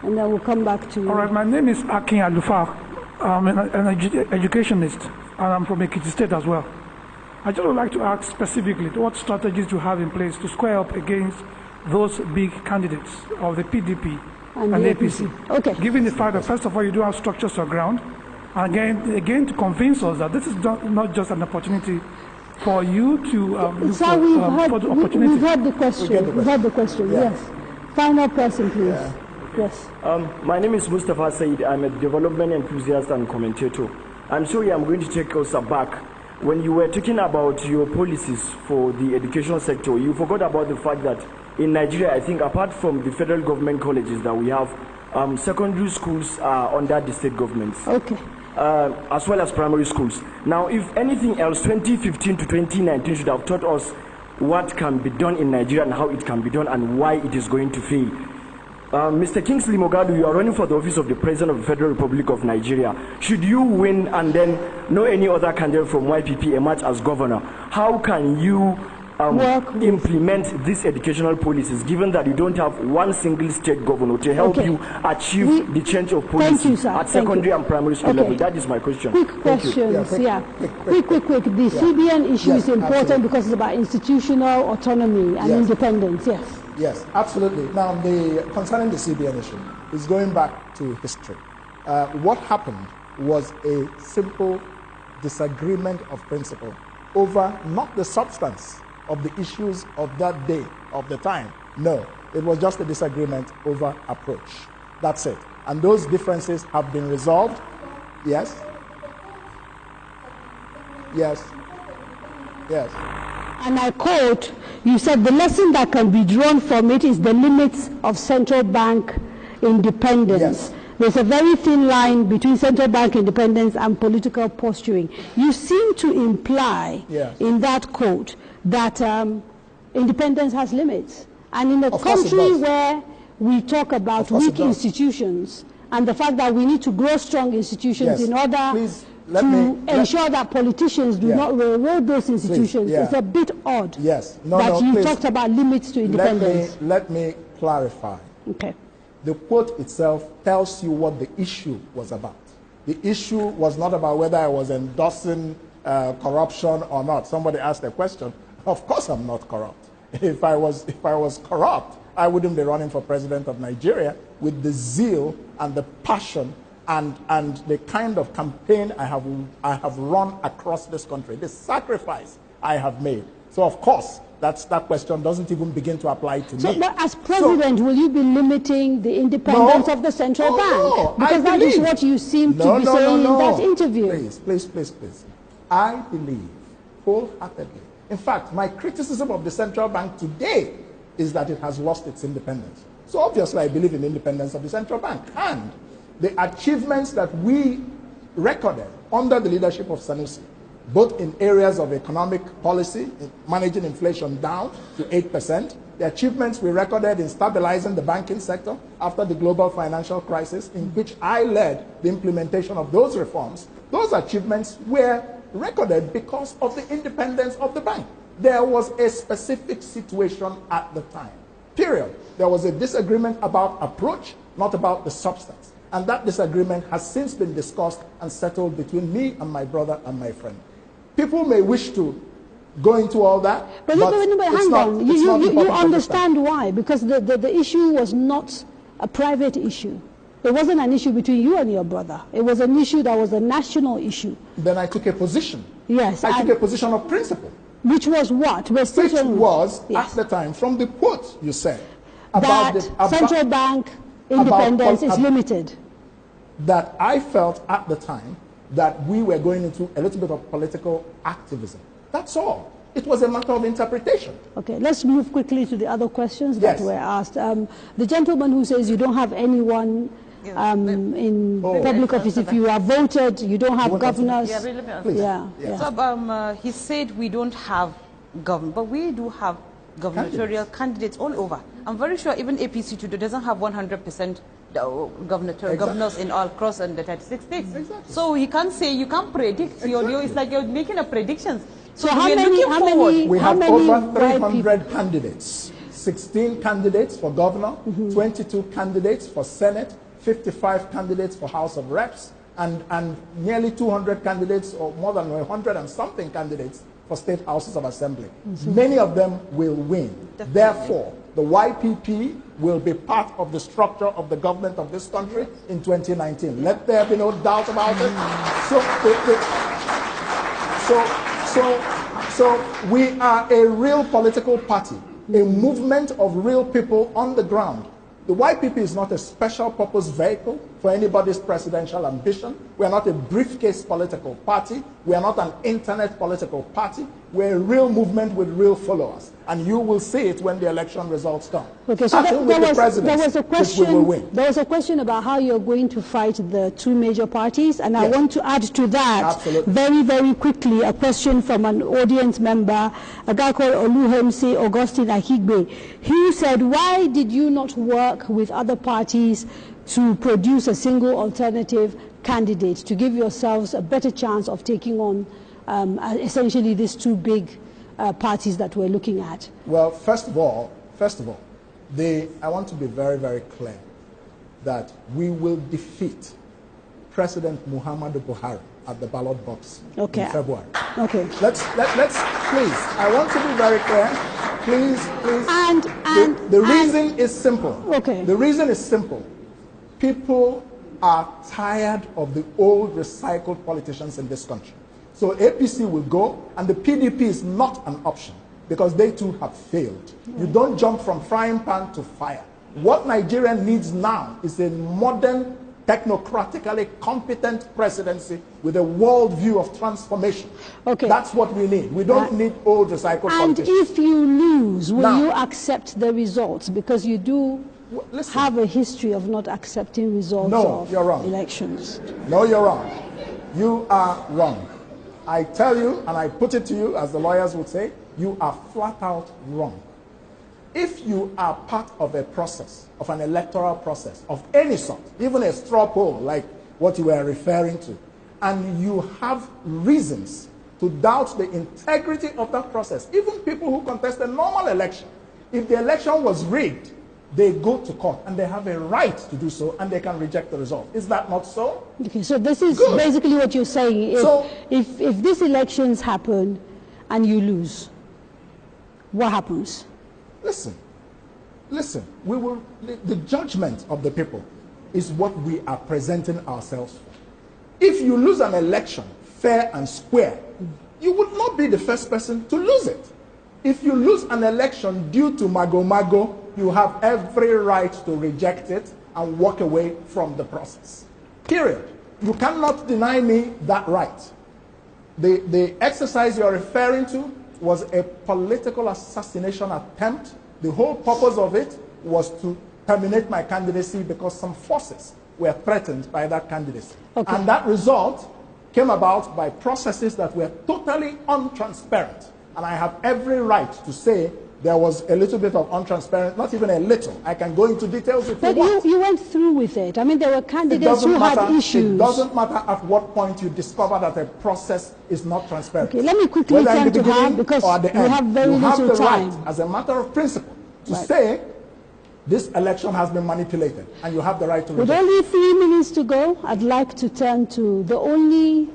And then we'll come back to you. All right, my name is Akin Alufa. I'm an educationist, and I'm from Ekiti State as well. I just would like to ask specifically what strategies do you have in place to square up against those big candidates of the PDP and the APC. Okay. Given the fact that, first of all, you do have structures on ground, and again to convince us that this is not just an opportunity for you to Sir, we've heard the question. We've heard the question, yes. Final person, please. Yeah. Yes. My name is Mustafa Said. I'm a development enthusiast and commentator. I'm sorry, I'm going to take us back. When you were talking about your policies for the education sector, you forgot about the fact that in Nigeria, I think apart from the federal government colleges that we have, secondary schools are under the state governments. Okay. As well as primary schools. Now, if anything else, 2015 to 2019 should have taught us what can be done in Nigeria and how it can be done and why it is going to fail. Mr. Kingsley Moghalu, you are running for the office of the President of the Federal Republic of Nigeria. Should you win and then no any other candidate from YPP emerge as governor, how can you implement these educational policies, given that you don't have one single state governor to help you achieve the change of policy at secondary and primary school level? That is my question. Quick questions, Quick. The CBN issue is important because it's about institutional autonomy and independence, Yes, absolutely. Now, concerning the CBN issue, is going back to history. What happened was a simple disagreement of principle over not the substance of the issues of that day, of the time. No, it was just a disagreement over approach. That's it. And those differences have been resolved. Yes? Yes. Yes. And I quote, you said the lesson that can be drawn from it is the limits of central bank independence. Yes. There's a very thin line between central bank independence and political posturing. You seem to imply in that quote that independence has limits. And in a country where we talk about weak institutions and the fact that we need to grow strong institutions in order to ensure that politicians do not railroad those institutions, it's a bit odd that you talked about limits to independence. Let me clarify. Okay. The quote itself tells you what the issue was about. The issue was not about whether I was endorsing corruption or not. Somebody asked a question. Of course I'm not corrupt. If I was corrupt, I wouldn't be running for president of Nigeria with the zeal and the passion and the kind of campaign I have run across this country, the sacrifice I have made. So of course, that question doesn't even begin to apply to me. But as president, will you be limiting the independence of the central bank? Because that is what you seem to be saying in that interview. Please. I believe wholeheartedly. In fact, my criticism of the central bank today is that it has lost its independence. So obviously I believe in the independence of the central bank. And the achievements that we recorded under the leadership of Sanusi, both in areas of economic policy, managing inflation down to 8%, the achievements we recorded in stabilizing the banking sector after the global financial crisis, in which I led the implementation of those reforms, those achievements were recorded because of the independence of the bank. There was a specific situation at the time, period. There was a disagreement about approach, not about the substance. And that disagreement has since been discussed and settled between me and my brother and my friend. People may wish to go into all that, but hang on. You understand why? Because the issue was not a private issue. It wasn't an issue between you and your brother. It was an issue that was a national issue. Then I took a position. Yes. I took a position of principle. Which was what? Which was, at the time, from the quote you said, about central bank independence is limited. That I felt at the time that we were going into a little bit of political activism. That's all. It was a matter of interpretation. Okay, let's move quickly to the other questions that were asked. The gentleman who says you don't have anyone in public office, if you are voted, you don't have governors. Yeah, really, So he said we don't have government, but we do have gubernatorial candidates all over. I'm very sure even APC today doesn't have 100% governors in all across the 36 states. Exactly. So he can't say, you can't predict. It's like you're making a predictions. So how many? We have over 300 candidates. 16 candidates for governor, 22 candidates for Senate, 55 candidates for House of Reps, and nearly 200 candidates, or more than 100 and something candidates for state houses of assembly. Many of them will win. Definitely. Therefore, the YPP will be part of the structure of the government of this country in 2019. Let there be no doubt about it. So we are a real political party, a movement of real people on the ground. The YPP is not a special purpose vehicle for anybody's presidential ambition. We are not a briefcase political party. We are not an internet political party. We're a real movement with real followers. And you will see it when the election results come. Okay, so there was a question about how you're going to fight the two major parties, and I want to add to that very, very quickly a question from an audience member, a guy called Oluhemse Augustine Akigbe. He said, why did you not work with other parties to produce a single alternative candidate to give yourselves a better chance of taking on essentially these two big parties that we're looking at? Well, first of all, I want to be very, very clear that we will defeat President Muhammadu Buhari at the ballot box in February. Okay. Let's please. I want to be very clear. Please. The reason is simple. Okay. The reason is simple. People are tired of the old recycled politicians in this country. So APC will go, and the PDP is not an option because they too have failed. You don't jump from frying pan to fire. What Nigeria needs now is a modern, technocratically competent presidency with a world view of transformation. Okay. That's what we need. We don't need old recycled politicians. And if you lose, will you accept the results? Because you do have a history of not accepting results of elections. No, you're wrong. You are wrong. I tell you, and I put it to you, as the lawyers would say, you are flat out wrong. If you are part of a process, of an electoral process, of any sort, even a straw poll like what you were referring to, and you have reasons to doubt the integrity of that process, even people who contest a normal election, if the election was rigged, they go to court and they have a right to do so, and they can reject the result. Is that not so? Okay, so this is basically what you're saying. If these elections happen and you lose, what happens? Listen, we will, the judgment of the people is what we are presenting ourselves for. If you lose an election fair and square, you would not be the first person to lose it. If you lose an election due to mago-mago, you have every right to reject it and walk away from the process. Period. You cannot deny me that right. The exercise you're referring to was a political assassination attempt. The whole purpose of it was to terminate my candidacy because some forces were threatened by that candidacy. Okay. And that result came about by processes that were totally untransparent. And I have every right to say there was a little bit of untransparent, not even a little. I can go into details if you want. But you went through with it. I mean, there were candidates who had issues. It doesn't matter at what point you discover that a process is not transparent. Okay, let me quickly turn to her because we have very little time. You have the right, as a matter of principle, to say this election has been manipulated, and you have the right to reject. With only 3 minutes to go, I'd like to turn to the only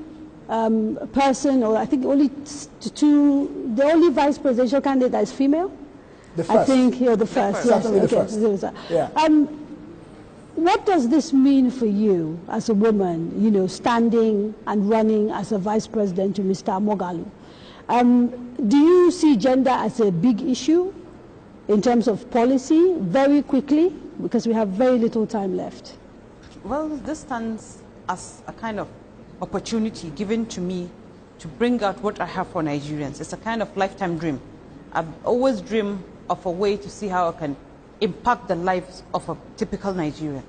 person, or I think only the only vice presidential candidate that is female. The first. I think you're the first. Yes, certainly the first. Yeah. What does this mean for you as a woman, you know, standing and running as a vice president to Mr. Moghalu? Do you see gender as a big issue in terms of policy very quickly? Because we have very little time left. Well, this stands as a kind of opportunity given to me to bring out what I have for Nigerians. It's a kind of lifetime dream. I've always dreamed of a way to see how I can impact the lives of a typical Nigerian.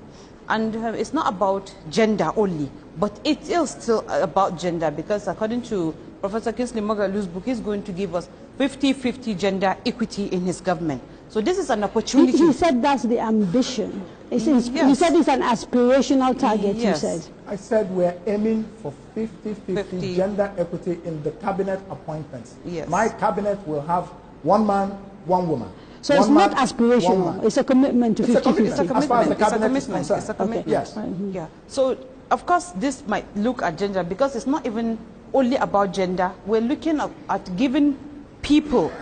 And it's not about gender only, but it is still about gender, because according to Professor Kingsley Moghalu's book, he's going to give us 50-50 gender equity in his government. So this is an opportunity. He said that's the ambition. He said it's an aspirational target, yes. You said. I said we're aiming for 50-50 gender equity in the cabinet appointments. Yes. My cabinet will have one man, one woman. So it's not aspirational, it's a commitment to 50-50. It's a commitment. As far as the cabinet is concerned. It's a commitment. Yes. Yeah. So, of course, this might look at gender, because it's not even only about gender. We're looking at giving people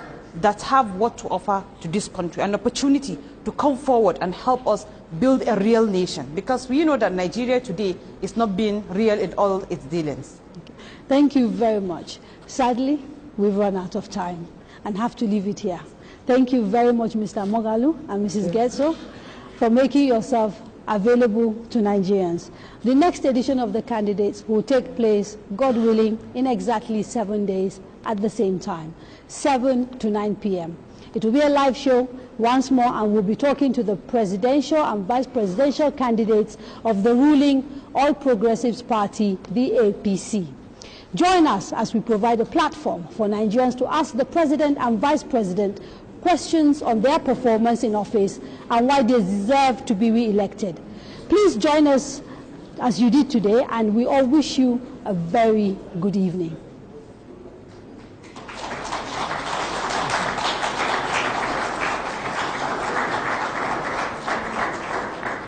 that have what to offer to this country an opportunity to come forward and help us build a real nation, because we know that Nigeria today is not being real in all its dealings. Thank you very much. Sadly, we've run out of time and have to leave it here. Thank you very much, Mr. Moghalu and Mrs. Getso, for making yourself available to Nigerians. The next edition of The Candidates will take place, God willing, in exactly 7 days at the same time, 7 to 9 p.m. It will be a live show once more, and we'll be talking to the presidential and vice presidential candidates of the ruling All Progressives Party, the APC. Join us as we provide a platform for Nigerians to ask the president and vice president questions on their performance in office and why they deserve to be re-elected. Please join us as you did today, and we all wish you a very good evening.